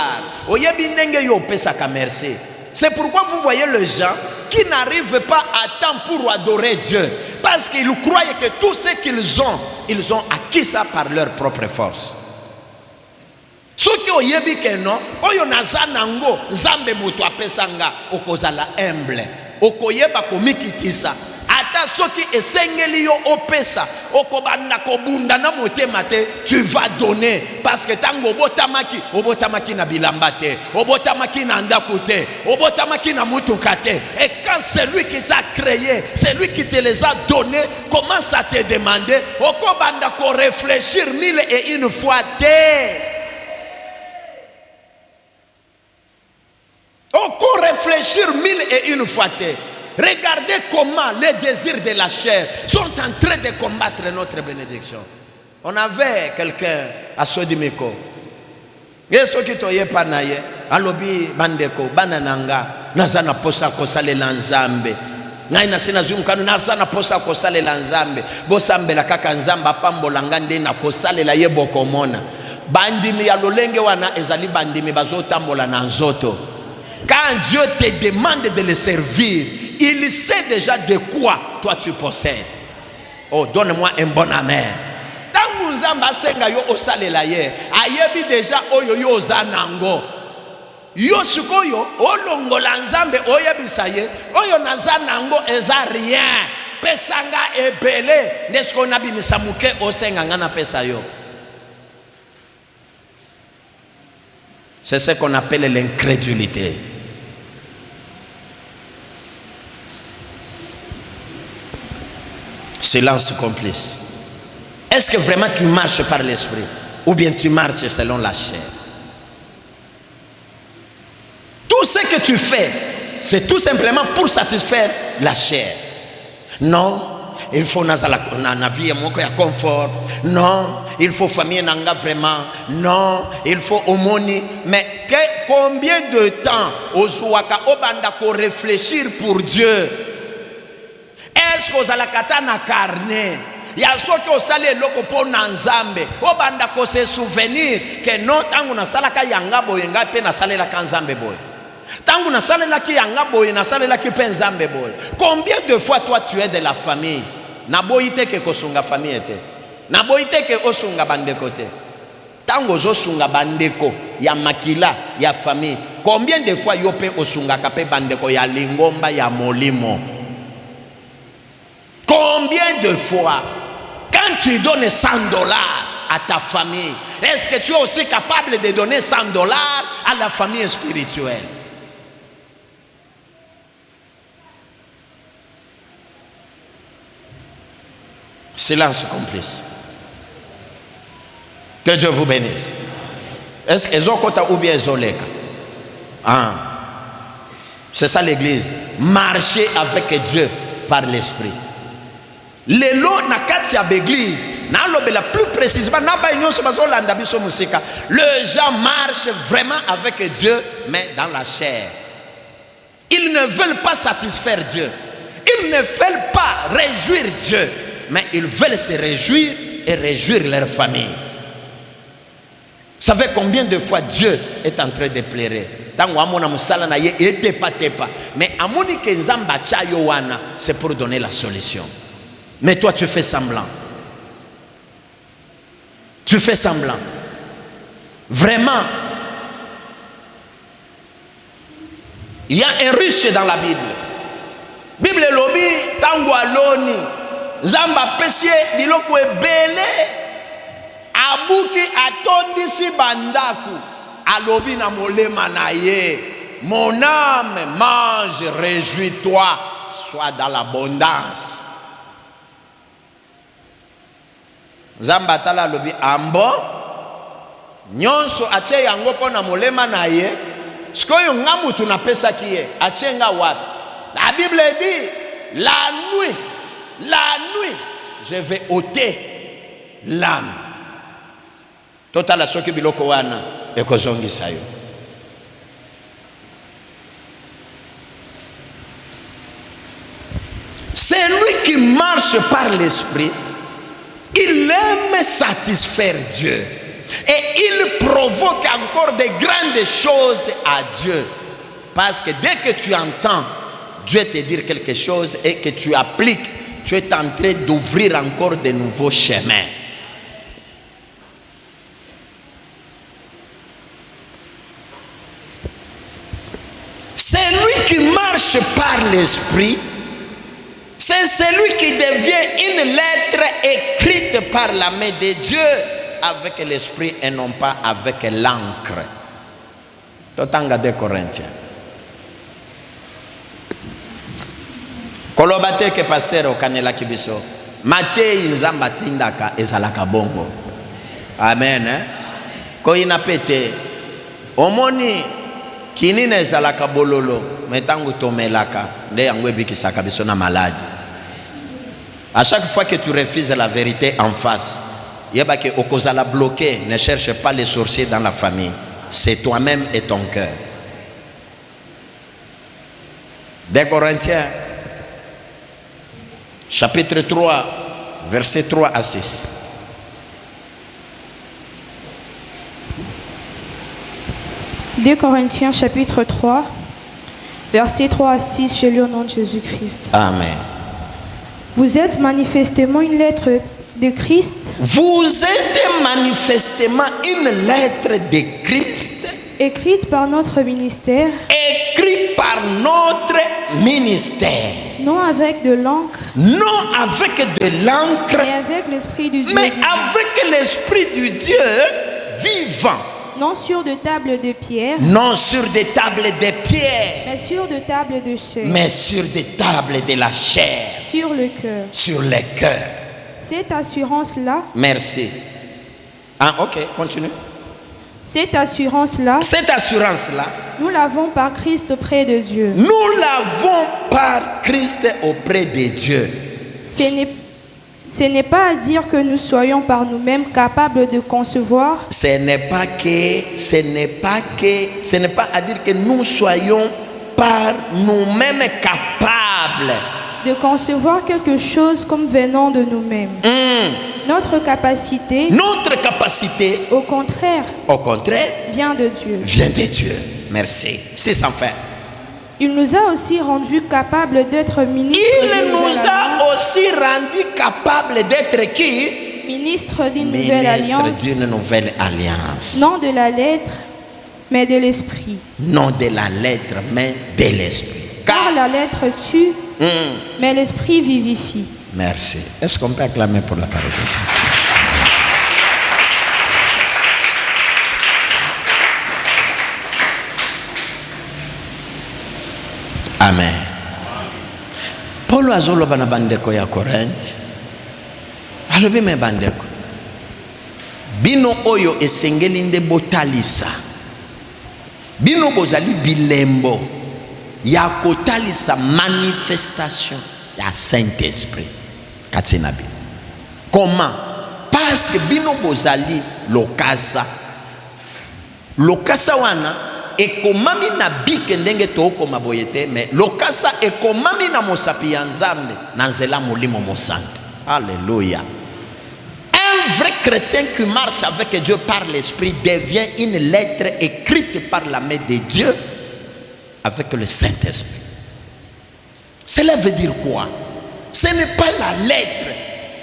Oyebi ndenge yo pesa ka merci. C'est pourquoi vous voyez les gens qui n'arrivent pas à temps pour adorer Dieu parce qu'ils croyaient que tout ce qu'ils ont acquis ça par leur propre force. Soki oyebi ke non oyo nazana ngo nzambe moto apesanga okozala humble okoyeba komikitisa ata soki esengeli yo opesa okobanda kobunda na motema te tu vas donner parce que tango obotamaki na bilamba te obotamaki na ndako te obotamaki na mutuka te et quand celui qui t'a créé celui qui te les a donnés commence à te demander okobanda ko réfléchir 1001 fois te. Encore réfléchir 1001 fois. Regardez comment les désirs de la chair sont en train de combattre notre bénédiction. On avait quelqu'un à Sodimiko. Yeso ki toye panaye alobi bandeko banananga nazana posa kosalela nzambe. Ngai na sina zumkanu nazana posa kosalela nzambe. Bosambela kaka nzamba pambola ngande na kosalela ye bokomona. Bandimi ya lolenge wana ezali bandimi bazotambola na nzoto. Quand Dieu te demande de le servir, il sait déjà de quoi toi tu possèdes. Oh, donne-moi un bon amen. Tangu nzamba senga yo osalela ye, ayebi déjà oyo yo zanango. Yo sikoyo olongola nzambe oyebisa ye, oyo nazanango eza rien. Pesanga ebele, nesko nabimisa muke osenga ngana pesa yo. C'est ce qu'on appelle l'incrédulité. Silence complice. Est-ce que vraiment tu marches par l'esprit ou bien tu marches selon la chair? Tout ce que tu fais, c'est tout simplement pour satisfaire la chair. Non, il faut na vie moko ya confort. Non, il faut famille nanga vraiment. Non, il faut omoni. Mais combien de temps ozuaka obanda ko réfléchir pour Dieu? Est-ce que ozalakata na carnet? Ya soki osale loko po na nzambe obanda ko se souvenir que non tangu na salaka yanga boye nga pe na salela ka nzambe boye. Tangu na salela ki yanga boye na salela ki pe nzambe boye. Combien de fois toi tu es de la famille? Na boyite ke kosunga famille te. Na boyite ke osunga bandeko te. Tango zosunga bandeko ya makila ya famille. Combien de fois yo pe osunga kape bandeko ya lingomba ya molimo? Combien de fois quand tu donnes $100 à ta famille, est-ce que tu es aussi capable de donner $100 à la famille spirituelle? Silence complice. Que Dieu vous bénisse. Est-ce que Ezokota ou bien Ezoleka? C'est ça l'église. Marcher avec Dieu par l'esprit. Les lots na kati ya l'église, na lobela plus précisément, na ba inyo so bazolanda biso musika. Les gens marchent vraiment avec Dieu, mais dans la chair. Ils ne veulent pas satisfaire Dieu. Ils ne veulent pas réjouir Dieu, mais ils veulent se réjouir et réjouir leur famille. Vous savez combien de fois Dieu est en train de pleurer? Tango amona musala na ye etepa tepa, mais amoni ke nzamba cha yo wana, c'est pour donner la solution. Mais toi tu fais semblant. Tu fais semblant. Vraiment. Il y a un riche dans la Bible. Bible lobi tango aloni nzamba pesie biloko ebele abuki atondisi bandaku alobi na molema na ye mon âme mange, réjouis-toi, sois dans l'abondance. Zambatala lobi ambo nyonso ache yango pona molema na ye sikoyo ngamu tunapesa kiye achenga wapi. La Bible dit la nuit je vais ôter l'âme. Totala soki biloko wana ekozongisa yo. C'est lui qui marche par l'esprit. Il aime satisfaire Dieu. Et il provoque encore de grandes choses à Dieu. Parce que dès que tu entends Dieu te dire quelque chose et que tu appliques, tu es en train d'ouvrir encore de nouveaux chemins. C'est lui qui marche par l'esprit. C'est celui qui devient une lettre écrite par la main de Dieu avec l'esprit et non pas avec l'encre. Totanga de Corinthiens. Kolobate ke pasteur okanela kibiso. Matei nzamba tindaka ezalaka bongo. Amen. Ko inapete. Omoni kinina ezalaka bololo. Metangu tomelaka. Nde yango ebikisaka biso na maladie. À chaque fois que tu refuses la vérité en face, yebake okozala bloqué. Ne cherche pas les sorciers dans la famille. C'est toi-même et ton cœur. Des Corinthiens, chapitre 3, versets 3 à 6. Des Corinthiens, chapitre 3, versets 3 à 6, je lis au nom de Jésus-Christ. Amen. Vous êtes manifestement une lettre de Christ. Vous êtes manifestement une lettre de Christ. Écrite par notre ministère. Écrite par notre ministère. Non avec de l'encre. Non avec de l'encre. Mais avec l'Esprit du Dieu. Mais avec l'Esprit du Dieu vivant. Non sur de tables de pierre. Non sur des tables de pierre. Mais sur de tables de chair. Mais sur des tables de la chair. Sur le cœur. Sur le cœur. Cette assurance-là. Merci. Ah, ok, continue. Cette assurance-là. Cette assurance-là. Nous l'avons par Christ auprès de Dieu. Nous l'avons par Christ auprès de Dieu. Ce n'est pas à dire que nous soyons par nous-mêmes capables de concevoir. Ce n'est pas à dire que nous soyons par nous-mêmes capables de concevoir quelque chose comme venant de nous-mêmes. Notre capacité, au contraire, vient de Dieu. Vient de Dieu. Merci. C'est sans fin. Il nous a aussi rendus capables d'être ministres. Il nous a aussi rendus capables d'être qui? Ministres d'une nouvelle alliance. D'une nouvelle alliance. Non de la lettre, mais de l'esprit. Non de la lettre, mais de l'esprit. Car la lettre tue, mais l'esprit vivifie. Merci. Est-ce qu'on peut acclamer pour la parole de Dieu? Amen. Paulo azoloba na bandeko ya Korinthe. Alobi me bandeko. Bino oyo esengeli nde botalisa. Bino bozali bilembo ya kotalisa manifestation ya Saint-Esprit. Katsinabi. Comment? Parce que bino bozali lokasa. Lokasa wana ekomami na bike ndenge tookoma boyete, mais lokasa ekomami na mosapi ya Nzambe na nzela molimo mosante. Alléluia. Un vrai chrétien qui marche avec Dieu par l'esprit devient une lettre écrite par la main de Dieu avec le Saint-Esprit. Cela veut dire quoi? Ce n'est pas la lettre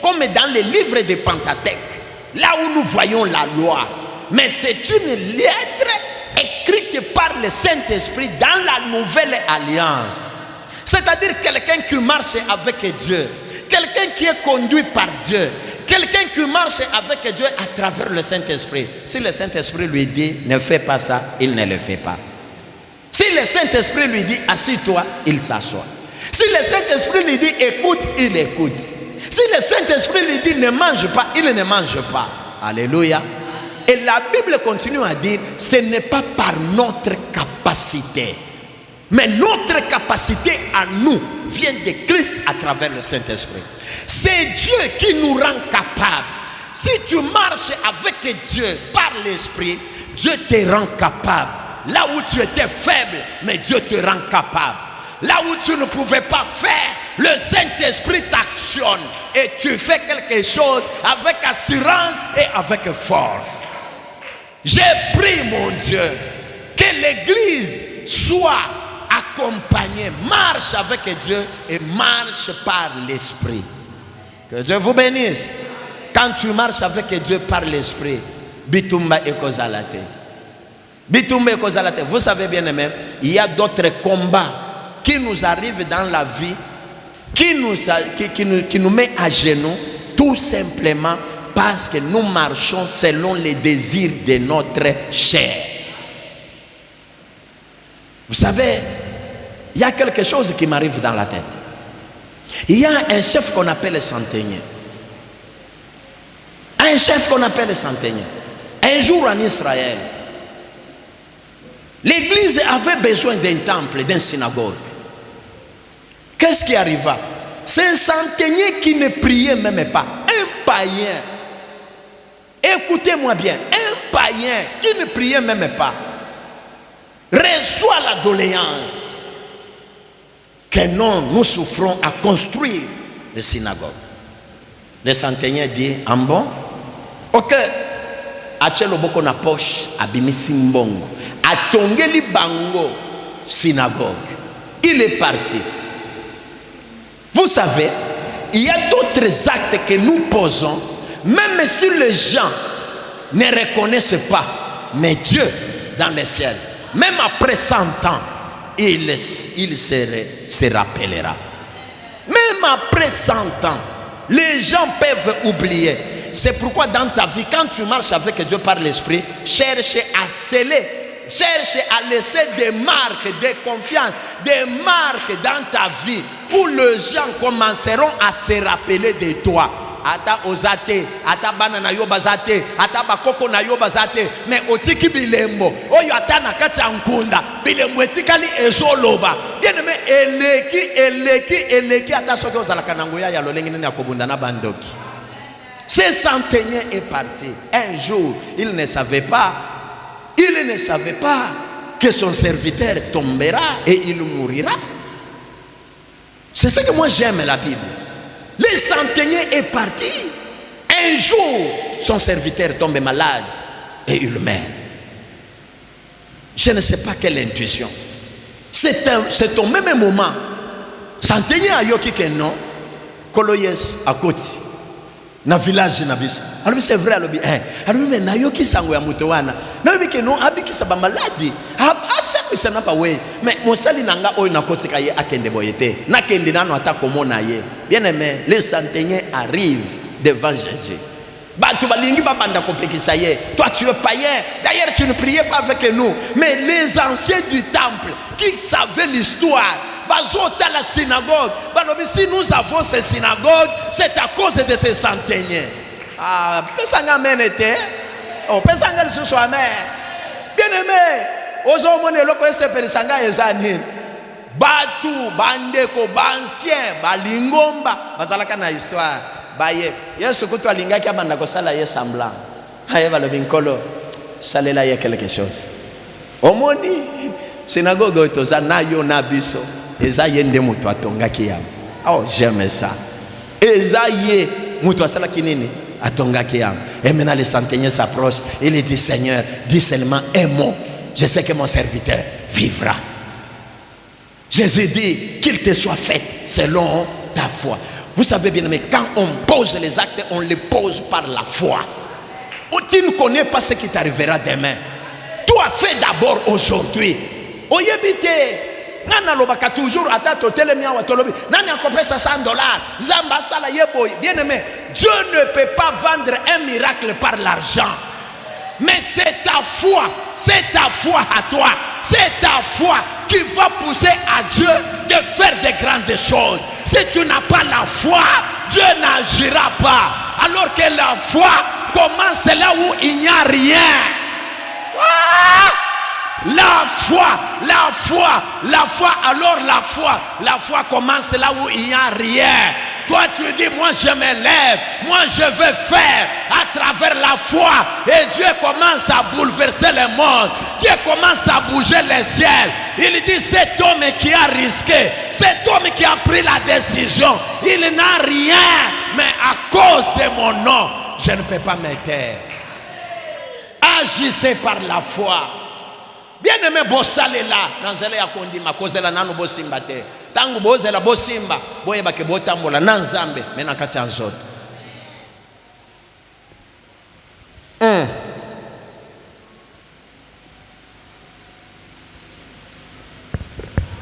comme dans les livres de Pentateuque, là où nous voyons la loi, mais c'est une lettre écrite par le Saint-Esprit dans la nouvelle alliance. C'est-à-dire quelqu'un qui marche avec Dieu, quelqu'un qui est conduit par Dieu, quelqu'un qui marche avec Dieu à travers le Saint-Esprit. Si le Saint-Esprit lui dit ne fais pas ça, il ne le fait pas. Si le Saint-Esprit lui dit assis-toi, il s'assoit. Si le Saint-Esprit lui dit écoute, il écoute. Si le Saint-Esprit lui dit ne mange pas, il ne mange pas. Alléluia. Et la Bible continue à dire, ce n'est pas par notre capacité, mais notre capacité à nous vient de Christ à travers le Saint-Esprit. C'est Dieu qui nous rend capables. Si tu marches avec Dieu par l'Esprit, Dieu te rend capable. Là où tu étais faible, mais Dieu te rend capable. Là où tu ne pouvais pas faire, le Saint-Esprit t'actionne et tu fais quelque chose avec assurance et avec force. J'ai prié, mon Dieu, que l'Église soit accompagnée, marche avec Dieu et marche par l'Esprit. Que Dieu vous bénisse. Quand tu marches avec Dieu par l'Esprit, bitumba et kozalate. Bitumba et kozalate. Vous savez bien aimé, il y a d'autres combats qui nous arrivent dans la vie, qui nous met à genoux, tout simplement parce que nous marchons selon les désirs de notre chair. Vous savez, il y a quelque chose qui m'arrive dans la tête. Il y a un chef qu'on appelle le centenier. Un chef qu'on appelle le centenier. Un jour en Israël, l'église avait besoin d'un temple, d'une synagogue. Qu'est-ce qui arriva? C'est un centenier qui ne priait même pas. Un païen. Écoutez-moi bien. Un païen qui ne priait même pas reçoit la doléance que non, nous souffrons à construire les synagogues. Le centenier dit, en bon, ok, achelo boko na poche, abimisi mbongo, atongeli bango synagogue. Il est parti. Vous savez, il y a d'autres actes que nous posons, même si les gens ne reconnaissent pas, mais Dieu dans les ciels, même après 100 ans, il se rappellera. Même après 100 ans, les gens peuvent oublier. C'est pourquoi dans ta vie, quand tu marches avec Dieu par l'Esprit, cherche à sceller, cherche à laisser des marques de confiance, des marques dans ta vie où les gens commenceront à se rappeler de toi. Ata ozate, ata banana yo bazate, ata bakoko na yo bazate, mais otiki bilembo, oyo ata na kati ankunda, bilembo etikali ezoloba. Bien aimé, eleki ata soki ozalaka na ngoya ya lolengi nini akobunda na bandoki. Ce centenier est parti. Un jour, il ne savait pas que son serviteur tombera et il mourira. C'est ce que moi j'aime la Bible. Le centenier est parti. Un jour, son serviteur tombe malade et il meurt. Je ne sais pas quelle intuition. C'est au même moment. Centenier a yoki que non. Koloyes à côté. Na village na biso. Alors c'est vrai alobi alors mais na yoki sango ya muto wana. Na yobi ke non abiki sa ba maladi. Asa ça n'a pas ouais. Mais mosali nanga oyo na kotika ye akende boyete. Na kende nano ata komona ye. Bien aimé, les centeniers arrivent devant Jésus. Batu balingi babanda kopekisa ye. Toi tu es païen. D'ailleurs tu ne priais pas avec nous, mais les anciens du temple qui savaient l'histoire à la synagogue. Si nous avons ces synagogues, c'est à cause de ces centeniers. Ah, pesanga menete. Oh, pesanga le soit mère. Bien aimé, ozomone loko ese perisanga ezani. Batu bandeko bancien balingomba bazalaka na histoire. Baye, yesu kutu alingaki abanda ko sala ye semblant. Haye balo binkolo salela ye quelque chose. Omoni synagogue toza na yo na biso. Ezaye muto atongaki yam. Oh, j'aime ça. Ezaye muto asalaki nini atongaki yam. Et maintenant le centenier s'approche, il dit Seigneur, dis seulement un mot. Je sais que mon serviteur vivra. Jésus dit qu'il te soit fait selon ta foi. Vous savez bien, mais quand on pose les actes, on les pose par la foi. Tu ne connais pas ce qui t'arrivera demain. Toi fais d'abord aujourd'hui. Oyebite Nana lobaka toujours ata totele mia watolobi. Nani akopesa $100. Zamba sala yeboy. Bien aimé, Dieu ne peut pas vendre un miracle par l'argent. Mais c'est ta foi à toi, c'est ta foi qui va pousser à Dieu de faire de grandes choses. Si tu n'as pas la foi, Dieu n'agira pas. Alors que la foi commence là où il n'y a rien. La foi commence là où il n'y a rien. Toi tu dis, moi je m'élève, moi je veux faire à travers la foi. Et Dieu commence à bouleverser le monde. Dieu commence à bouger les ciels. Il dit, cet homme qui a risqué, cet homme qui a pris la décision, il n'a rien, mais à cause de mon nom, je ne peux pas me taire. Agissez par la foi. Bien aimé, bossale là, nanzele ya kondima, kozela nanu bosimba te. Tangu bozela bosimba, boyeba ke botambola nanzambe, mena kati ya nzoto.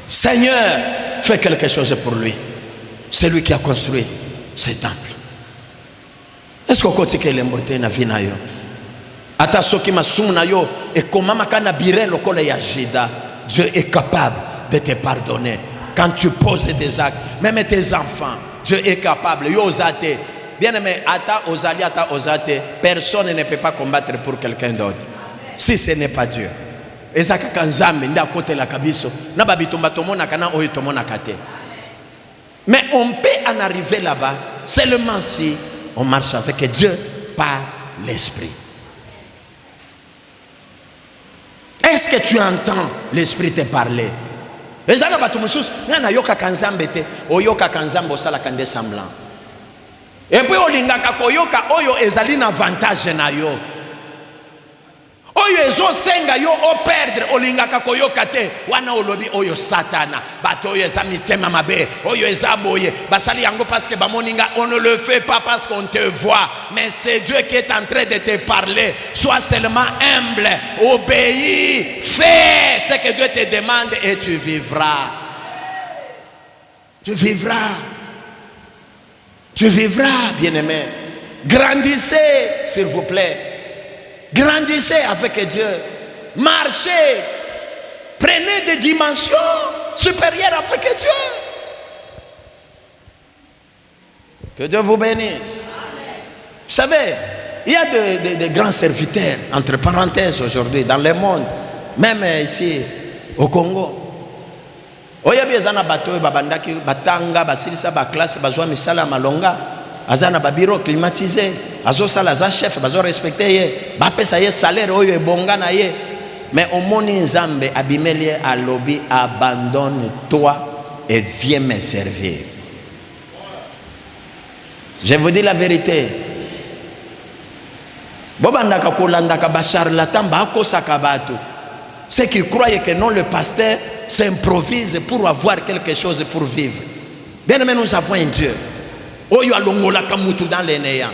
Seigneur, fais quelque chose pour lui. C'est lui qui a construit ce temple. Est-ce qu'on continue l'emboté na vie na yo? Ata soki masumu na yo et comment makana bire lokole ya jida, Dieu est capable de te pardonner quand tu poses des actes, même tes enfants. Dieu est capable. Yo osate. Bien aimé, ata osali ata osate, personne ne peut pas combattre pour quelqu'un d'autre. Si ce n'est pas Dieu. Ezaka kanzambe nda kote la kabiso na babitomba tomona kana oyo tomona kate. Mais on peut en arriver là-bas seulement si on marche avec Dieu par l'esprit. Est-ce que tu entends l'esprit te parler? Ezana batumusus na yoka kanzambe te oyoka kanzambo sala kande semblant. Et puis olingaka koyoka oyo ezali na avantage na yo. Oyo ezo senga yo o perdre olingaka koyoka te wana olobi oyo satana bato oyo eza mitema mabe oyo eza boye basali yango parce que bamoninga. On ne le fait pas parce qu'on te voit, mais c'est Dieu qui est en train de te parler. Sois seulement humble, obéis, fais ce que Dieu te demande et tu vivras. Tu vivras, bien-aimé. Grandissez, s'il vous plaît. Grandissez avec Dieu. Marchez. Prenez des dimensions supérieures avec Dieu. Que Dieu vous bénisse. Vous savez, il y a de grands serviteurs, entre parenthèses, aujourd'hui, dans le monde, même ici au Congo. Oyabi ezana bato babandaki batanga basilisa ba classe bazwa misala malonga. Azana ba bureau climatisé, azo sala za chef, bazo respecter ye, ba pesa ye salaire oyo ebonga na ye. Mais au moni nzambe abimelie alobi abandonne-toi et viens me servir. Je vous dis la vérité. Bobandaka kolandaka ba charlatan ba kosaka bato. Ceux qui croyaient que non, le pasteur s'improvise pour avoir quelque chose pour vivre. Bien aimé, nous avons un Dieu. Oyo alongolaka mutu dans les néants.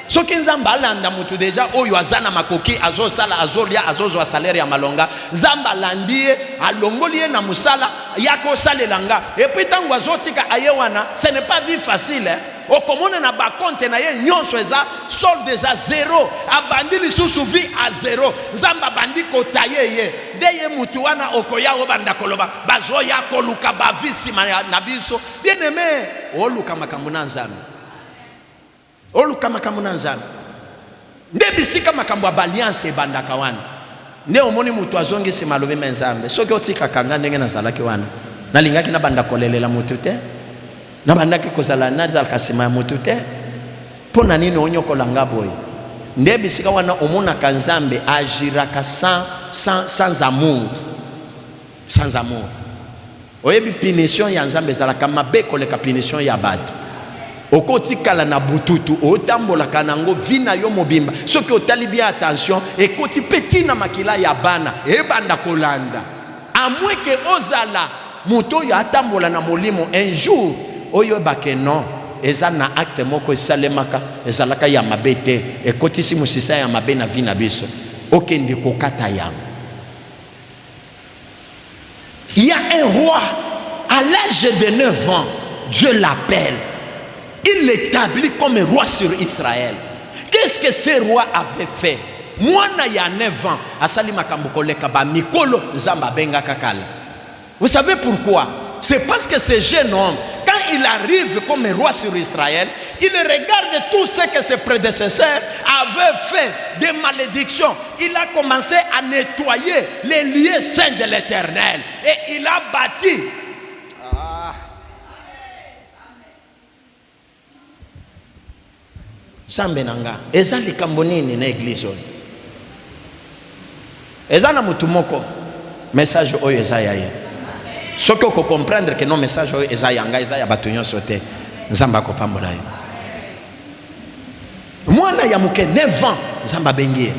Soki nzamba alanda mutu déjà oyo azana makoki azosala azolia azozwa salaire ya malonga. Nzamba landie alongolie na musala yako salelanga. Et puis tango azotika ayewana, ce n'est pas vie facile. Okomona na ba compte na ye nyonso eza solde za zéro. Abandi lisusu vie à zéro. Nzamba bandi kotaye ye. Deye mutu wana okoya obanda koloba. Bazoya koluka bavisi na biso. Bien aimé, oluka makambo na nzambe. Oluka makambo na nzambe. Ndebisika makambo alliance ebandaka wana. Ne omoni mutu azongisi malobe menzambe. Soki otika kanga ndenge na zalaki wana. Nalingaki na banda kolelela mutu te. Na bandaki kozala nazal kasima mutu te. Pona nini onyokola ngaboy. Ndebisika wana omona kanzambe agiraka sans amour. Sans amour. Oyebi punition ya nzambe zalaka mabe koleka punition ya bato. Okotikala na bututu otambola kanango vina yo mobimba. Soki otali bien attention ekoti petit na makila ya bana ebanda kolanda. À moins que ozala muto ya atambola na molimo un jour oyo bake non eza na acte moko esalemaka ezalaka ya mabete ekotisi musisa ya mabe na vina biso okende kokata yango. Il y a un roi à l'âge de 9 ans, Dieu l'appelle. Il l'établit comme roi sur Israël. Qu'est-ce que ce roi avait fait? Mwana ya 9 ans, asali makambo koleka ba mikolo nzamba benga kakala. Vous savez pourquoi? C'est parce que ce jeune homme, quand il arrive comme roi sur Israël, il regarde tout ce que ses prédécesseurs avaient fait, des malédictions. Il a commencé à nettoyer les lieux saints de l'Éternel. Et il a bâti. Zambenanga, eza likambo nini na église oyo? Eza na mutu moko message oyo eza ya ye. Soki oko comprendre que non message oyo eza yanga eza ya bato nyonso te, nzamba akopambola yo. Mwana ya muke 9 ans nzamba bengi.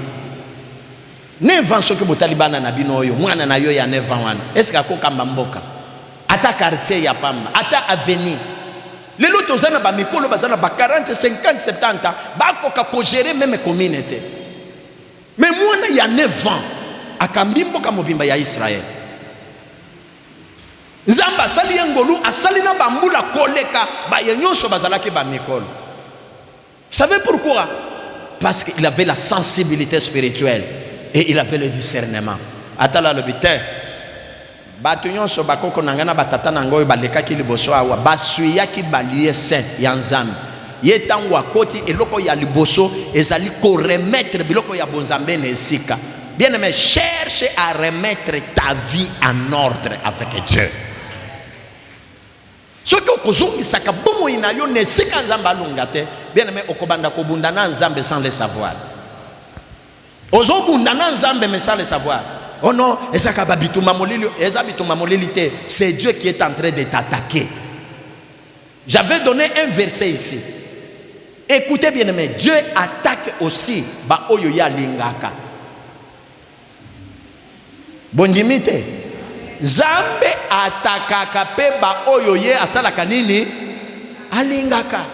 9 ans soki botali bana na bino oyo, mwana na yo ya 9 ans wana, est-ce que akokamba mboka? Ata quartier ya pamba, ata avenue. Lelo tozana ba mikolo bazana ba 40, 50, 70 bakoka ko gérer même communauté. Mais mwana ya 9 ans akambimbo ka mobimba ya Israël. Nzamba sali ngolu asali na bambula koleka ba yenyonso bazalaki ba mikolo. Vous savez pourquoi? Parce qu'il avait la sensibilité spirituelle et il avait le discernement. Atala le bité. Bato nyonso bakoko nangana batata nangoyo balekaki liboso awa basuyaki balie saint ya nzambe. Ye tango akoti eloko ya liboso ezali ko remettre biloko ya bonzambe na esika. Bien aimé, cherche à remettre ta vie en ordre avec Dieu. Soki okozongisaka bomo ina yo na esika nzambe alonga te, bien aimé, okobanda kobundana nzambe sans le savoir. Ozobundana nzambe mais sans le savoir. Oh non, c'est Dieu qui est en train de t'attaquer. J'avais donné un verset ici. Écoutez bien aimé, Dieu attaque aussi ba oyoya lingaka. Bondimite. Zambe atakaka pe ba oyoye asalaka nini? Alingaka.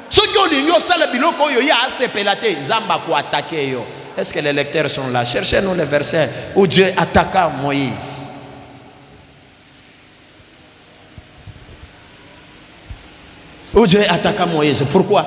Ce que olingo sala biloko oyoya asepelate, Zamba ko attaquer yo. Est-ce que les lecteurs sont là? Cherchez-nous le verset où Dieu attaqua Moïse. Où Dieu attaqua Moïse. Pourquoi?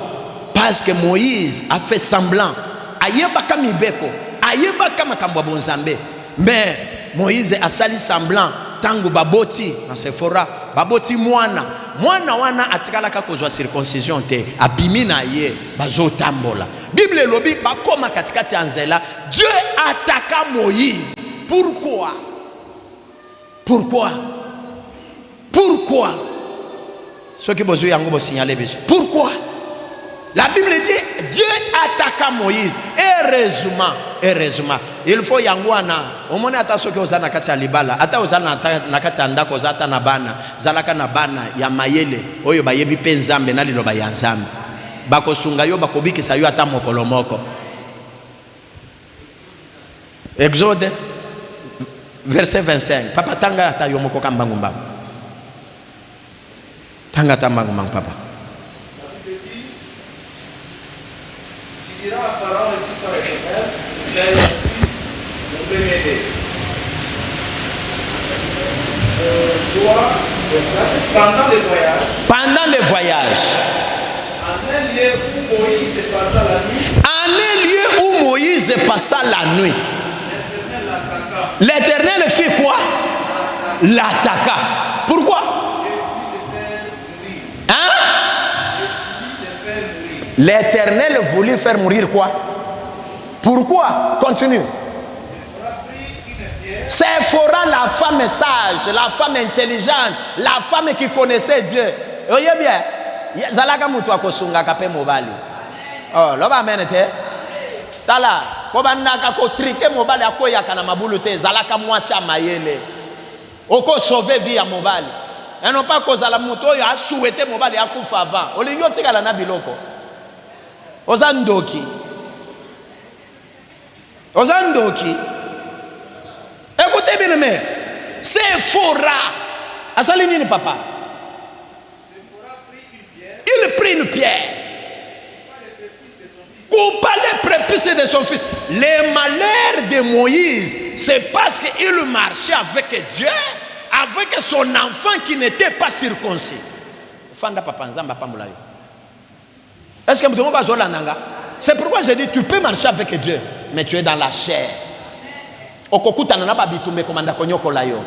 Parce que Moïse a fait semblant. Ayebaka mibeko. Ayebaka makambo bonzambe. Mais Moïse a sali semblant. Tango baboti na Sephora. Baboti mwana. Mwana wana atikalaka kozwa circoncision te. Abimina ye. Bazo tambola. Bible lobi bakoma katikati anzela. Dieu attaqua Moïse. Pourquoi? Pourquoi? Pourquoi? Ce qui besoin yango bo signaler biso. Pourquoi? La Bible dit Dieu attaqua Moïse. Heureusement. Il faut yangwana. Omone ata soki ozana kati ya libala, ata ozana na kati ya ndako zata na bana, zalaka na bana ya mayele oyo bayebi pe nzambe na liloba ya nzambe. Bako sunga yo bakobikisa yo ata mokolo moko. Exode verset 25. Papa tanga ata yo moko kambangu mbangu. Tanga tambangu mbangu papa. Tu diras à Pharaon ainsi par l'Éternel, c'est le fils, le premier-né. Toi, pendant les voyages. Pendant les voyages. En un lieu où Moïse passa la nuit. En un lieu où Moïse passa la nuit. L'Éternel fit quoi? L'attaqua. Pourquoi? L'Éternel voulut faire mourir quoi? Pourquoi? Continue. Sephora, la femme sage, la femme intelligente, la femme qui connaissait Dieu. Voyez bien, zalaka mutu akosunga kape mobali. Oh, loba menete. Tala, kobandaka ko trike mobali akoyaka na mabulu te, zalaka mwasi amayele. Oko sauver vie ya mobali. Et non pas kozala mutu oyo a souhaité mobali akufa avant. Olingo tikala na biloko. Ozandoki. Écoutez bien, mais Sephora. Asali nini papa? Il prit une pierre. Coupa les prépuces de son fils. Les malheurs de Moïse, c'est parce qu'il marchait avec Dieu, avec son enfant qui n'était pas circoncis. Fanda papa nzamba pambola yo. Est-ce que c'est pourquoi je dis tu peux marcher avec Dieu, mais tu es dans la chair. Okokuta na ba bitumbe komanda konyoko la yo.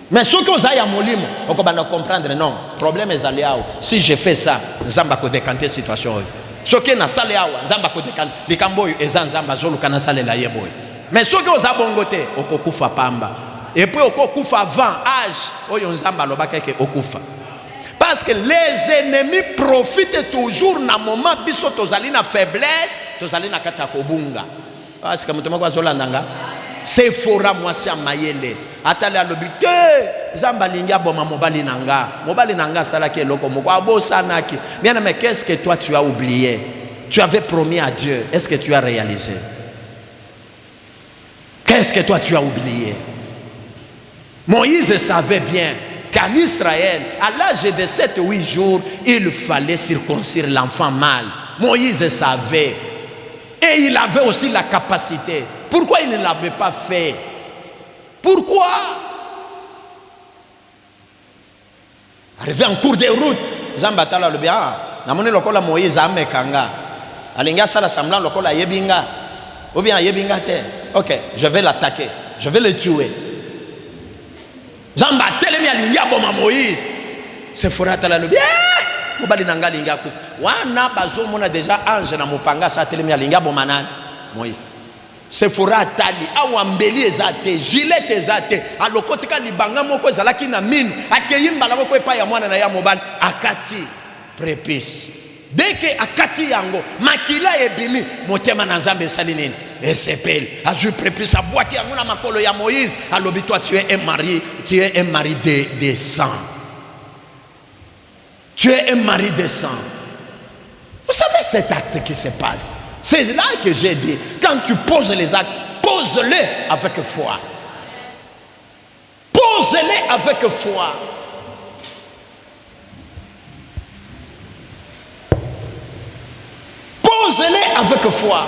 Mais ce que vous avez à molimo, on va comprendre non. Problème est allé à si je fais ça, Nzamba ko décanter situation. Ce qui na salé à Nzamba ko décanter. Likambo eza Nzamba zolu kana salé la yeboy. Mais ce que vous avez bongoté, okokufa pamba. Et puis okokufa avant âge, oyo Nzamba lobaka ke okufa. Parce que les ennemis profitent toujours na moment biso tozali na faiblesse, tozali na kati ya kobunga. Parce que mutu moko azolandanga c'est fora mwasi ya mayele atali alobite Nzamba lingia boma mobali nanga salaki eloko moko abosanaki. Bien mais qu'est-ce que toi tu as oublié? Tu avais promis à Dieu, est-ce que tu as réalisé? Qu'est-ce que toi tu as oublié? Moïse savait bien qu'en Israël, à l'âge de 7 ou 8 jours, il fallait circoncire l'enfant mâle. Moïse savait. Et il avait aussi la capacité. Pourquoi il ne l'avait pas fait? Pourquoi? Arrivé en cours de route, Zambatala le bien, namone lokola Moïse amekanga. Alinga sala semblant lokola yebinga. Ou bien yebinga te. OK, je vais l'attaquer. Je vais le tuer. Zamba telemi alinga boma Moïse. C'est forata le bien. Mobali nanga linga kufa. Wana bazo mona déjà ange na mopanga sa telemi alinga boma nani Moïse. C'est forata li awambeli ezate, gilet ezate, alokotika libanga moko ezalaki na mine, akeyimba la moko epa ya mwana na ya mobali akati prépice. Dès que akati yango makila ebimi motema na Nzambe esali nini? Esepel azui prépice aboaki yango na makolo ya Moïse alobi toi tu es un mari de sang. Tu es un mari de sang. Vous savez cet acte qui se passe. C'est là que j'ai dit, quand tu poses les actes, pose-les avec foi. Pose-les avec foi. Pose-les avec foi.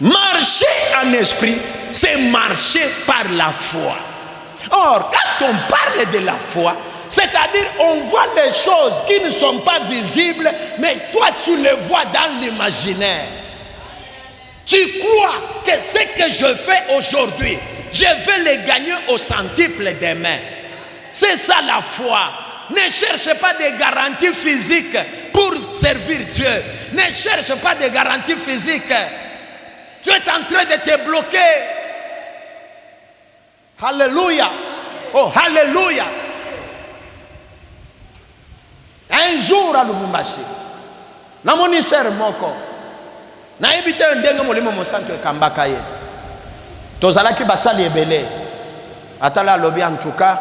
Marcher en esprit, c'est marcher par la foi. Or, quand on parle de la foi, c'est-à-dire on voit les choses qui ne sont pas visibles, mais toi tu les vois dans l'imaginaire. Tu crois que ce que je fais aujourd'hui, je vais les gagner au centuple demain. C'est ça la foi. Ne cherche pas des garanties physiques pour servir Dieu. Ne cherche pas des garanties physiques. Tu es en train de te bloquer. Alléluia. Oh, alléluia. Un jour à Lubumbashi, na moni ser moko, na ebite ndenge molimo mosanto ekambaka ye. Tozalaki basali ebele. Atala lobi en tout cas,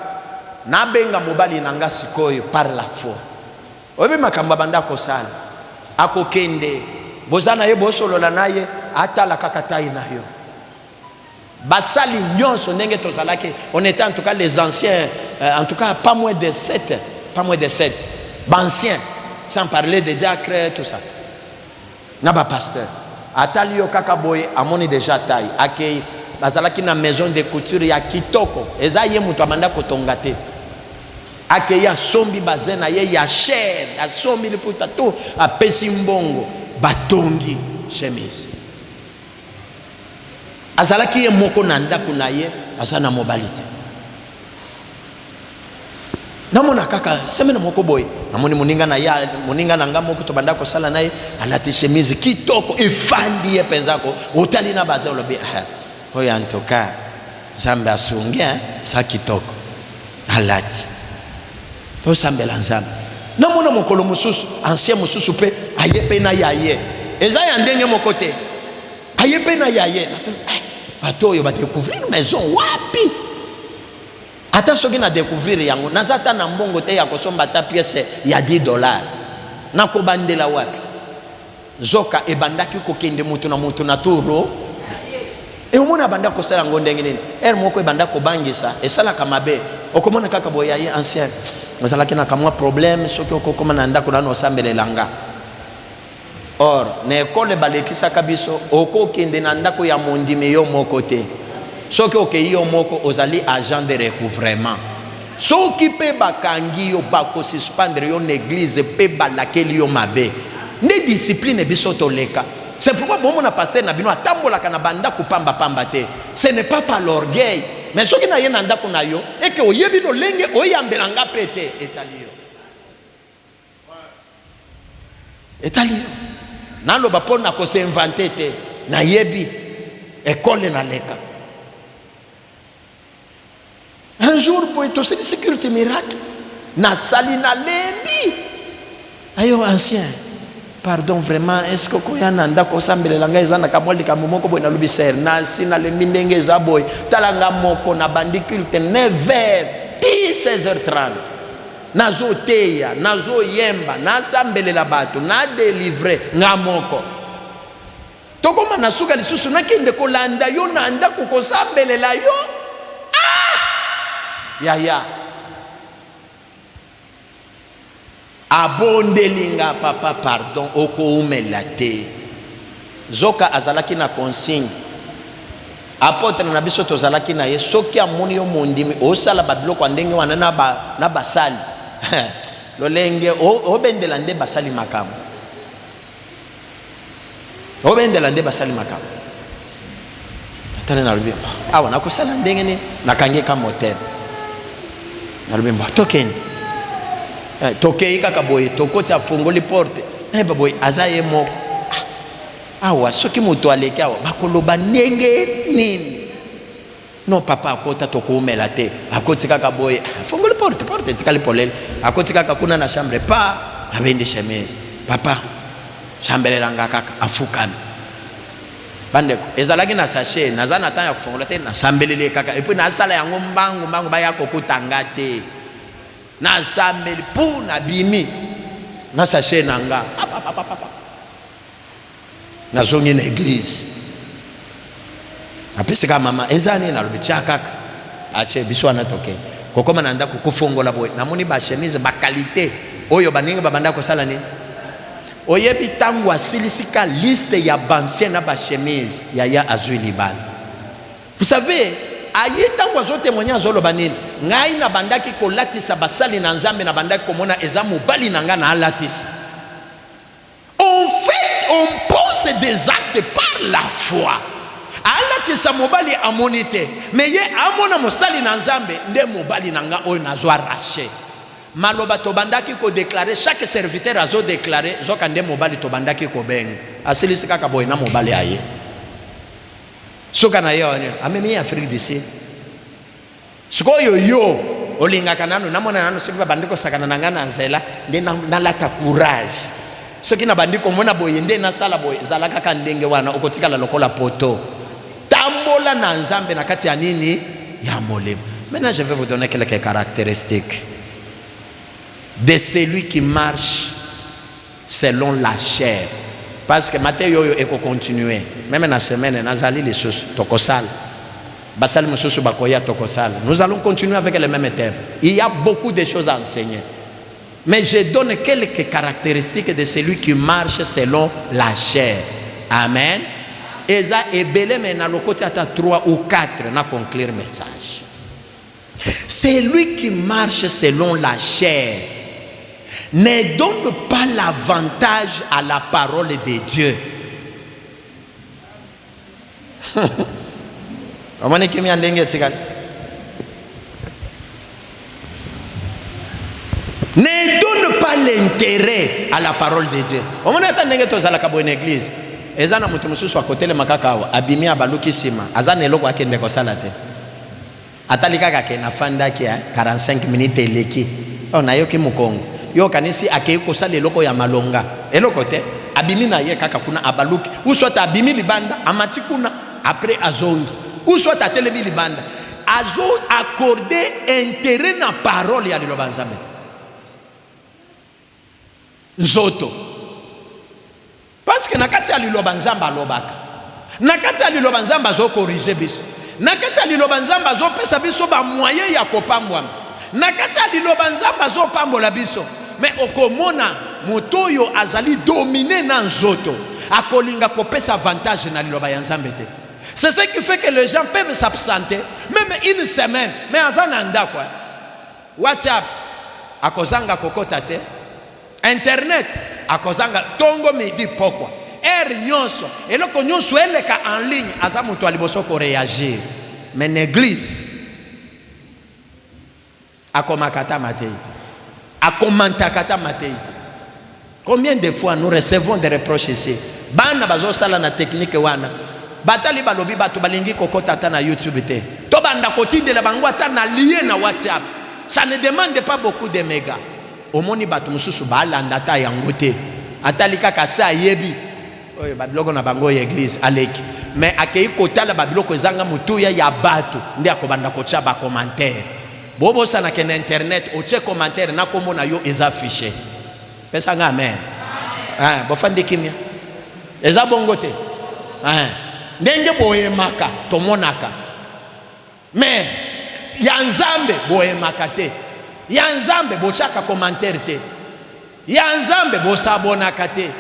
na benga mobali nanga sikoyo par la foi. Obi makamba banda kosala. Akokende, bozana ye bosolola naye atala kakatai na yo. Basali nyonso ndenge tozalaki, on était en tout cas les anciens, en tout cas pas moins de 7, anciens, sans parler des diacres, tout ça. Naba pasteur. Atali yo kakaboy amoni déjà taille. Akei bazalaki na maison de couture ya kitoko. Eza ye mutu amanda kotongate. Akei ya sombi bazena ye ya cher, ya sombi liputa to apesi mbongo batongi chemise. Azalaki ye moko na ndako na ye azana mobilité. Namona kaka semena moko boy namoni muninga na ya muninga na ngamo ko to banda ko sala naye alati chemise kitoko efandi ye penzako otali na baza lobi oya antoka Nzambe asungia sa kitoko alati to sambela Nzambe. Namona mokolo mususu ancien mususu pe ayepe na yaye eza ya ndenge moko te ayepe na yaye bato yo ba découvrir maison wapi. Attention qui na découvrir yango nazata na mbongo te ya kosomba ta pièce ya $10 nako bandela wapi zoka ebandaki kokende mutu na turo e omona banda ko sala ngonde ngene moko ebanda ko bangisa esala kamabe okomona kaka boya ye ancien nazalaki na kamwa problème soki okokoma na ndako na osambelelanga. Or na ekole balekisa kabiso okokende na ndako ya mondime yo moko te. Soki okei yo moko ozali agent de recouvrement. Soki pe bakangi yo bako suspendre yo l'église pe balakeli yo mabe. Ne discipline biso toleka. C'est pourquoi bon mon pasteur na bino atambola kana banda kupamba pamba te. Ce n'est pas par l'orgueil, mais ce qui na yena ndako na yo et que oyebi no lenge oyambelanga pete etalio. Etalio. Na lo bapo na ko se inventer te na yebi école na leka. Un jour pour être aussi de sécurité miracle na sali na lembi. Ayo ancien. Pardon vraiment, est-ce que koya nanda ko sambele langa ezana kamoli kamomoko boy na lubiser na sina le mindenge za boy talanga moko na bandi culte 9h 16h30 nazo teya nazo yemba na sambele la bato na délivrer ngamoko tokoma na suka lisusu na kende ko landa yo nanda ko sambele la yo ya abondelinga papa pardon oko umela te zoka azalaki na consigne apôtre na biso tozalaki na ye soki amoni yo mondimi osala babiloko ndenge wana na basali lolenge obendela nde basali makambo obendela nde basali makambo tatane na lubi awa nakosala ndenge ni nakange ka motel na lubi tokeni tokei kaka boye tokoti afungoli porte baboye azaye moko awa soki moto aleki awa bakoloba ndenge nini non papa akota tokoumela te akoti kaka boye afungoli porte tikali polele akoti kaka kuna na chambre pa abende chemise papa chambelelanga kaka afukami bandeko ezalaki na sachet naza na temps ya kufungola te nasambelele kaka et puis nasala yango mbangu baya kokutanga te na sambeli pou na bimi na sachet nanga na zongi na église apesika mama ezani na lobitia kaka ache biso na toke kokoma na ndako kufongola boy namoni ba chemise ba qualité oyo baninga babanda ko sala ni oyebi tangu asilisika liste ya bancien na ba chemise ya azui libal. Vous savez aye tangu azo témoigner zolo banini ngai na bandaki ko latisa basali na nzambe na bandaki komona eza mobali nanga na latisa. En fait on pose des actes par la foi. Alatisa mobali amonite mais ye amona mosali na nzambe nde mobali nanga oyo nazo arracher. Maloba to bandaki ko déclarer chaque serviteur azo déclarer zoka nde mobali to bandaki ko benga asilisika ka boy na mobali aye. Soka na yo amemi Afrique d'ici sikoyo yo olingaka nanu namona nanu sikiba bandiko sakana nanga na nzela nde na lata courage soki na bandiko mona boye nde na sala boye zalaka ka ndenge wana okotika la lokola poto tambola na nzambe na kati ya nini ya molemo. Maintenant je vais vous donner quelques caractéristiques de celui qui marche selon la chair. Parce que Matthieu yoyo eko continuer même na semaine nazali les sous tokosal basal mususu bakoya tokosal. Nous allons continuer avec le même thème. Il y a beaucoup de choses à enseigner, mais je donne quelques caractéristiques de celui qui marche selon la chair. Amen. Eza ebele mena lokoti ata 3 ou 4 na conclure message. C'est lui qui marche selon la chair ne donne pas l'avantage à la parole de Dieu. Ne donne pas l'intérêt à la parole de Dieu. On m'a dit que tu as une église. Ezana mutu mususu akote le makakawa abimi abaluki sima azana eloko akende ko salate atalika kake na fanda ki 45 minutes eleki on ayoki mukongo yo kanisi akei ko sala eloko ya malonga eloko te abimi na ye kaka kuna abaluki uswata abimi libanda amati kuna après azongi uswata telemi libanda azo accorder intérêt na parole ya liloba nzambe nzoto. Parce que nakati ya liloba nzamba alobaka nakati ya liloba nzamba zo corriger biso nakati ya liloba nzamba zo pesa biso ba moyen ya kopambwa nakati ya liloba nzamba zo pambola biso mais okomona motoyo azali dominer na nzoto akolinga kopesa avantage na liloba ya nzambe te. C'est ce qui fait que les gens peuvent s'absenter même une semaine mais azana ndakwa WhatsApp akozanga kokota te internet akozanga tongo midi pokwa nyonso eloko nyonso eleka en ligne aza moto aliboso ko réagir. Mais l'église akomakata mateite, akomantakata mateite. Combien de fois nous recevons des reproches ici? Bana bazo sala na technique wana. Batali balobi batu balingi kokota ata na YouTube te. To banda kotindela bango ata na lié na WhatsApp. Ça ne demande pas beaucoup de mégas. Omoni batu mususu balanda ta yango te. Atalika kasa yebi. Oye babiloko na bango ya église aleki. Mais akei kotala babiloko ezanga mutuya ya batu ndi akobanda kocha ba commentaire. Bobo sana ke na internet oche commentaire na komona yo eza affiché. Pesa nga amen. Ah, bofandi kimia. Eza bongo te. Ah. Ndenge boye maka tomonaka. Mais ya nzambe boye maka te. Ya nzambe bochaka commentaire te. Ya nzambe bosabonaka te.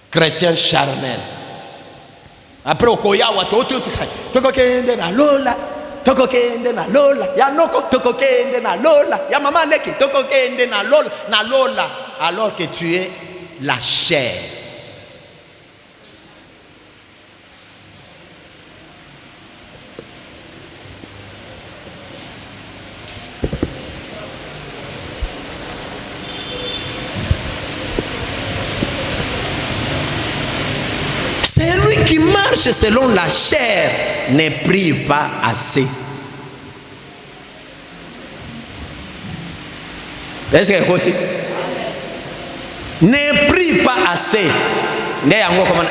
Chrétien charnel. Après okoya watoto toko kende na lola. Toko kende na lola. Ya noko toko kende na lola. Ya mama leki toko kende na lola. Alors que tu es la chair. Celui qui marche selon la chair ne prie pas assez. Est-ce que vous écoutez? Ne prie pas assez. Ne yango comme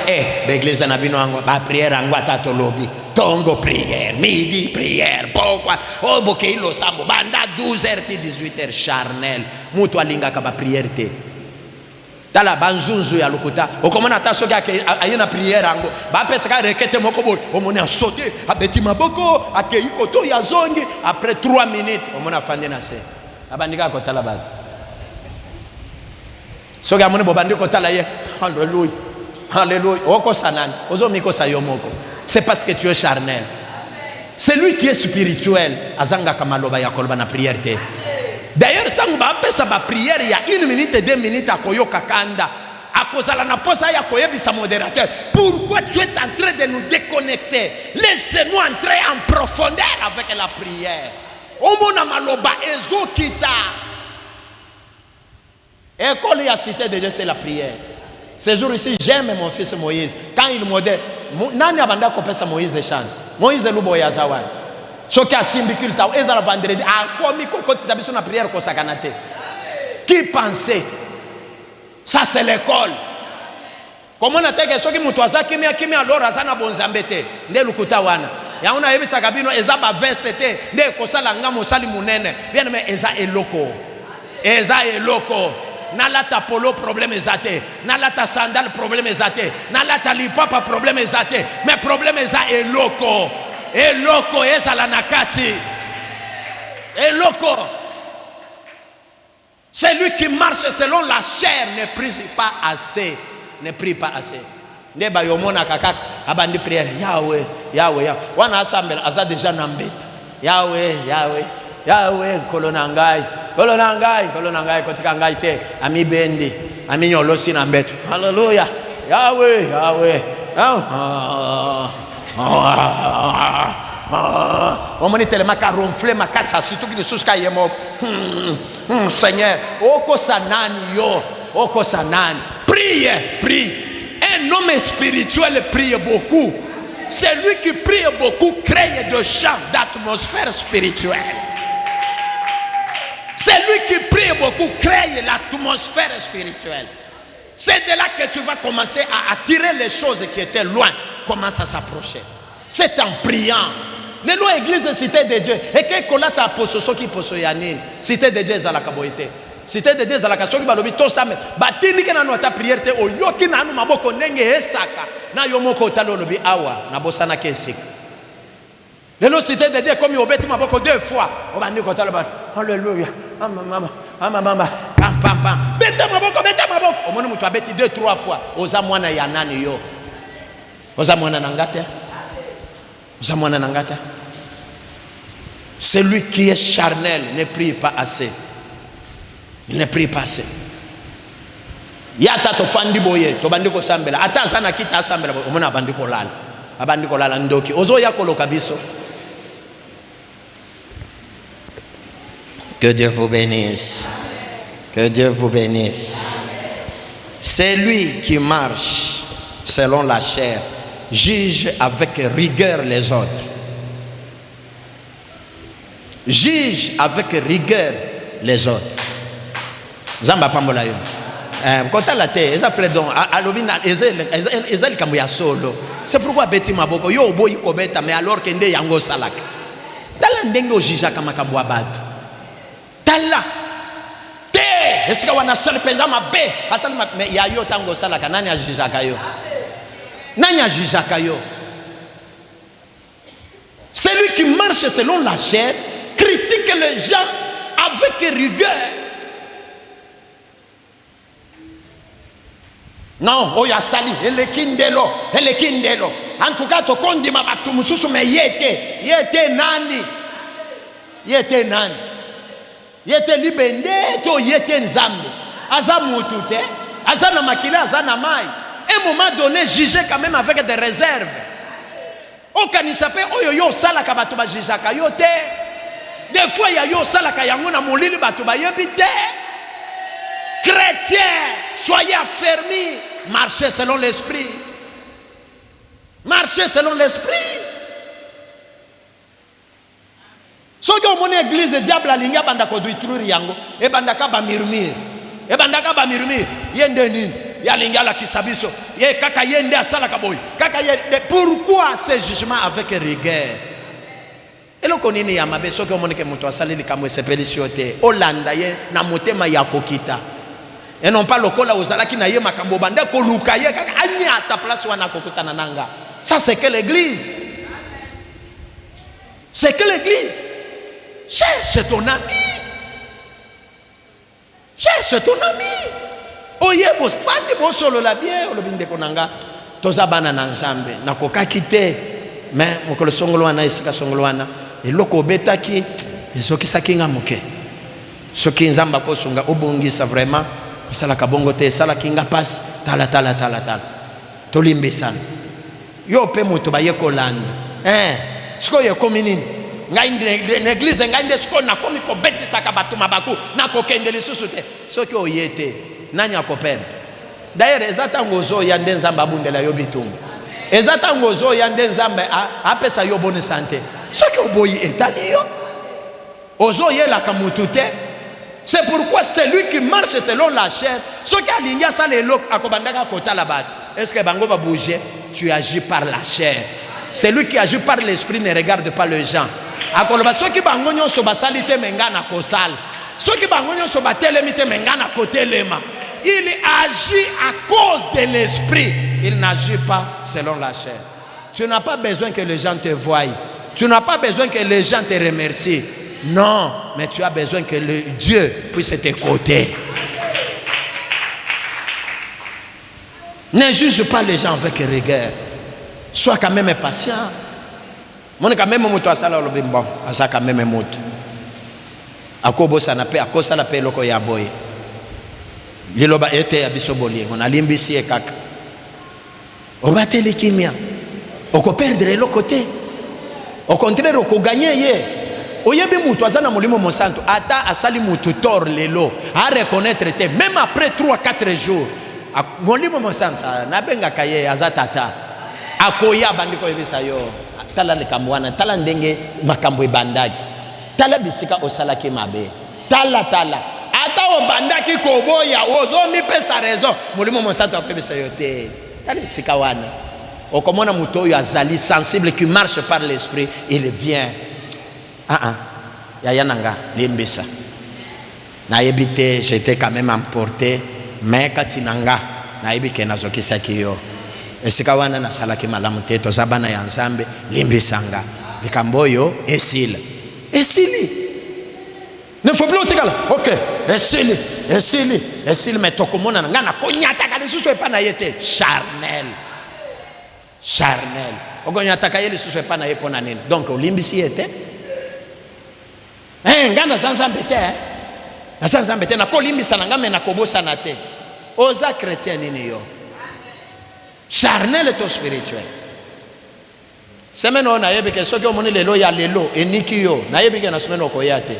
l'église na bino yango ba prière yango atato lobby. Tongo prière, midi prière, pourquoi? Oh bokei lo sambo banda 12h 18h charnel. Mutu alingaka ba prière te. Tala banzunzu ya lokuta okomona tasoki ayena prière yango ba pesa ka rekete moko boy omoni a sauter abeti maboko akei koto ya zongi après 3 minutes omona fande na se abandika ko tala bato soki amone bobandi ko tala ye hallelujah hallelujah oko sanani ozo miko sa yomoko. C'est parce que tu es charnel. Celui qui est spirituel azanga kamaloba ya kolba na prière te. D'ailleurs, tant que vous avez prière, il y a 1 minute et 2 minutes à koyoka kanda. À cause de la posa ya koyebi sa modérateur. Pourquoi tu es en train de nous déconnecter? Laissez-nous entrer en profondeur avec la prière. Omona maloba ezo kita. École ya cité de Dieu, c'est la prière. Ce jour ici, j'aime mon fils Moïse. Quand il modère, nani abanda kopesa Moïse des chances. Moïse lubo ya zawani. Ce qui a symbicule, et ça le vendredi, à prière qui pensait? Ça c'est l'école. Comment on a dit que ceux qui m'ont dit alors azana bonzambete, ne lukuta wana. Ya una ebi sakabino ezaba vestete, ne kosala ngamo sali munene. Bien mais eza eloko. Eza eloko. Nalata polo problème ezate, nalata sandal problème ezate, nalata lipapa problème ezate, mais problème eza eloko. Eloko ezala nakati. Eloko. Celui qui marche selon la chair ne prie pas assez. Ne prie pas assez. Neba yomona kakak abandi prière. Yahweh, Yahweh, Yahweh. Wana assemble aza déjà nambeta. Yahweh, Yahweh, Yahweh, kolonangai, kolonangai, kolonangai kotika ngai te. Ami bendi, ami nyolosi nambeta. Hallelujah. Yahweh, Yahweh. On m'a dit tellement qu'à ronfler ma casse, surtout que les choses qui sont Seigneur, oko sanani yo, oko sanani. Prie, prie. Un homme spirituel prie beaucoup. Celui qui prie beaucoup crée de champs d'atmosphère spirituelle. Celui qui prie beaucoup crée l'atmosphère spirituelle. C'est de là que tu vas commencer à attirer les choses qui étaient loin. Commence à s'approcher. C'est en priant. Les lois église cité de Dieu. Et que kolata poso soki poso yanine. Cité de Dieu za la kaboité. Cité de Dieu za la kasoki balobi to same. Batini ke na no ta prière te oyoki na no maboko ndenge esaka. Na yomoko talo lobi awa na bosana kesik. Les lois cité de Dieu comme yobeti maboko 2 fois. Obandi ko talo ba. Alléluia. Mama. Pam pam pam. Beta maboko. Omoni mutu abeti 2-3 fois. Oza mwana ya nani yo. Oza mwana nangate. Oza mwana nangate. Celui qui est charnel ne prie pas assez. Il ne prie pas assez. ya tato fandi boye to bandi ko sambela ata sana kita asambela omona bandi ko lala ndoki ozo ya koloka biso. Que Dieu vous bénisse. Que Dieu vous bénisse. C'est lui qui marche selon la chair, juge avec rigueur les autres. Juge avec rigueur les autres. Zamba pambola yo. Kota la te, eza frère donc alobina eza likambo ya solo. C'est pourquoi beti maboko yo oboyi kobeta mais alors que nde yango salaka. Tala ndenge ojija kama kambo abatu. Tala te esika wana sala penza mabe asala mais ya yo tango salaka nani ajijaka yo? Nani ajijaka yo? Celui qui marche selon la chair critique les gens avec rigueur. Non, oya sali, elekindelo. En tout cas, to kondima batu mususu me yete nani? Yete libende to yete nzambe. Aza mutu te, aza na makila, aza na mai. À un moment donné, juger quand même avec des réserves. Okanisa pe oyo yo sala ka batu ba jijaka yo te. Des fois il y a yo sala ka yango na molili batu ba yebi te. Chrétiens, soyez affermis, marchez selon l'esprit. Marchez selon l'esprit. So yo mon église diable alinga banda ko duitruire yango e banda ka ba murmure. Yende nini? Ya lingala kisabiso. Ye kaka yende asala kaboy. Kaka yende. Pourquoi ce jugement avec rigueur? Et le konini ya mabe soki omoneke muto asali likambo esepeli siote. Olanda ye na motema ya kokita. Et non pas lokola ozalaki na ye makambo bande ko luka ye kaka ani ata place wana kokutana nanga. Ça c'est que l'église. C'est que l'église. Cherche ton ami. Cherche ton ami. Oye bos fandi bo solo la bien olobinde konanga toza bana na nzambe na kokaki te mais mokolo songolo wana esika songolo wana eloko betaki esoki sakinga moke soki nzamba ko sunga obongisa vraiment kosala kabongo te sala kinga passe tala tolimbisana yo pe moto ba ye kolanda siko ye kominini ngai l'église ngai nde siko na komi ko betisa ka batu mabaku na kokendeli susu te soki oyete nani akopenda. D'ailleurs ezata ngozo ya nde nzamba bundela yo bitumbu. Ezata ngozo ya nde nzamba apesa yo bonne santé. Soki oboyi etali yo ozo yela kamutute. C'est pourquoi celui qui marche selon la chair, soki alinga sa lelo akobandaka kota la bat. Est-ce que bango va bouger? Tu agis par la chair. Celui qui agit par l'esprit ne regarde pas les gens. Akoloba soki bango nyonso basali te mengana kosala. Soki bango nyonso batelemi te mengana kotelema. Il agit à cause de l'esprit. Il n'agit pas selon la chair. Tu n'as pas besoin que les gens te voient. Tu n'as pas besoin que les gens te remercient. Non, mais tu as besoin que Dieu puisse t'écouter. Ne juge pas les gens avec rigueur. Sois quand même patient. Mon quand même moto asala lo bimbo, asa quand même moto. Akobo sana pe akosa la pe loko ya boy. Liloba ete abiso bolingo na limbisi e kaka. Obateli kimia. Oko perdre le côté. Au contraire oko gagner ye. Oyebi mutu azana molimo monsanto ata asali mutu tor lelo a reconnaître te même après 3-4 jours. Molimo monsanto na benga kaye azatata. Akoya bandiko yebisa yo. Tala le kamwana tala ndenge makambo ebandaki. Tala bisika osalaki mabe. Tala ata obandaki koboya ozo mi pesa raison molimo monsanto akebisa yo te. Tala bisika wana okomona muto oyo azali sensible qui marche par l'esprit il vient ya nanga limbisa na yebite j'étais quand même emporté mais katinanga na yebike nazokisaki yo esika wana na salaki malamu te tozabana ya nzambe limbisanga likamboyo esili ne faut plus otikala ok esili mais tokomona nga na konyata ka lisusu epa na yete charnel okonyata ka lisusu epa na yepo na nini donc olimbisi yete nga na nzambe te na kolimbisa na nga me na kobosa na te Osa chrétien nini yo. Charnel to spirituel. Semaine on a yebi ke soki omoni lelo ya lelo eniki yo. Na yebi ke na semaine okoyate.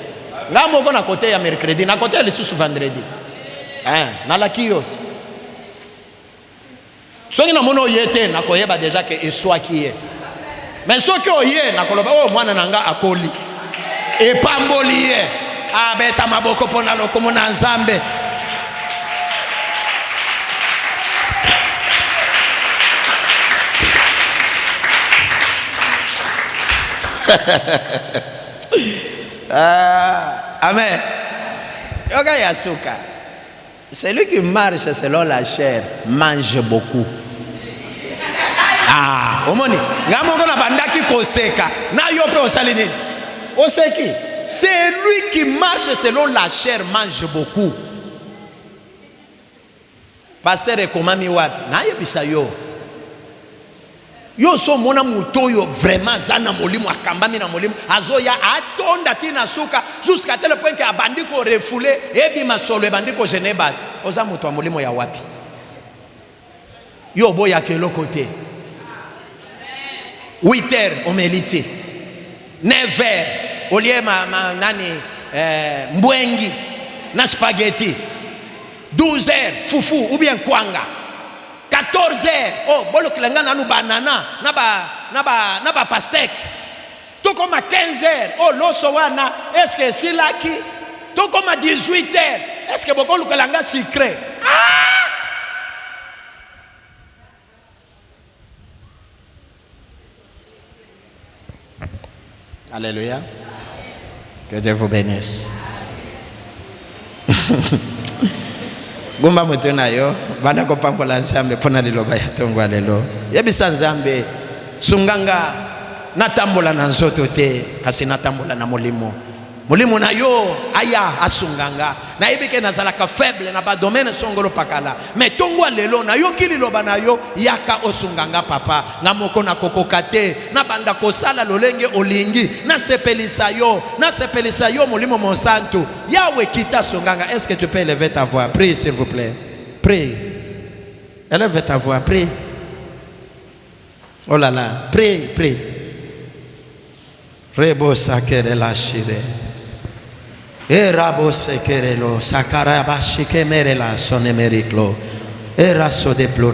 Ngamo ko na côté ya mercredi, na côté ya lisusu vendredi. Na la kiyote. Soki na mono yete na koyeba déjà que eswaki ye. Mais soki oye na koloba oh mwana nanga akoli. E pamboli ye. Abeta maboko pona lokomo na nzambe. Amen. Yoga yasuka. Celui qui marche selon la chair mange beaucoup. Omoni. Ngamongo na bandaki koseka. Na yope osali nini? Oseki. Celui qui marche selon la chair mange beaucoup. Pasteur ekomami wapi? Na yebisa yo. Yo so mona mutoyo vraiment zana molimo akambami na molimo azoya atonda tina suka jusqu'à tel point que abandiko refoulé ebi masolo ebandiko geneba oza muto wa molimo ya wapi? Yo boya kelo côté 8h omeliti 9h olie nani mbwengi na spaghetti 12h fufu ou bien kwanga 14h oh bolo kilanga na banana na ba pastèque to comme 15h oh loso wana est-ce que silaki to comme 18h est-ce que bokolo kilanga sucré Alléluia. Que Dieu vous bénisse. Gumba mutuna yo bana ko pambola nzambe pona liloba ya tongwa lelo yebisa nzambe sunganga natambola na nzoto te kasi natambola na molimo na yo aya asunganga na yebike nazalaka faible na ba domaine songolo pakala mais tongwa lelo na yo kililoba na yo yaka osunganga papa na moko na kokokate na banda kosala lolenge olingi na sepelisa yo molimo monsanto yawe kita sunganga. Est-ce que tu peux élever ta voix? Prie s'il vous plaît. Prie. Élève ta voix, prie. Oh là là, prie. Rebo sakere la shide. Erabo sekerelo sakara bashike merela sonemeriklo. Eraso de plori.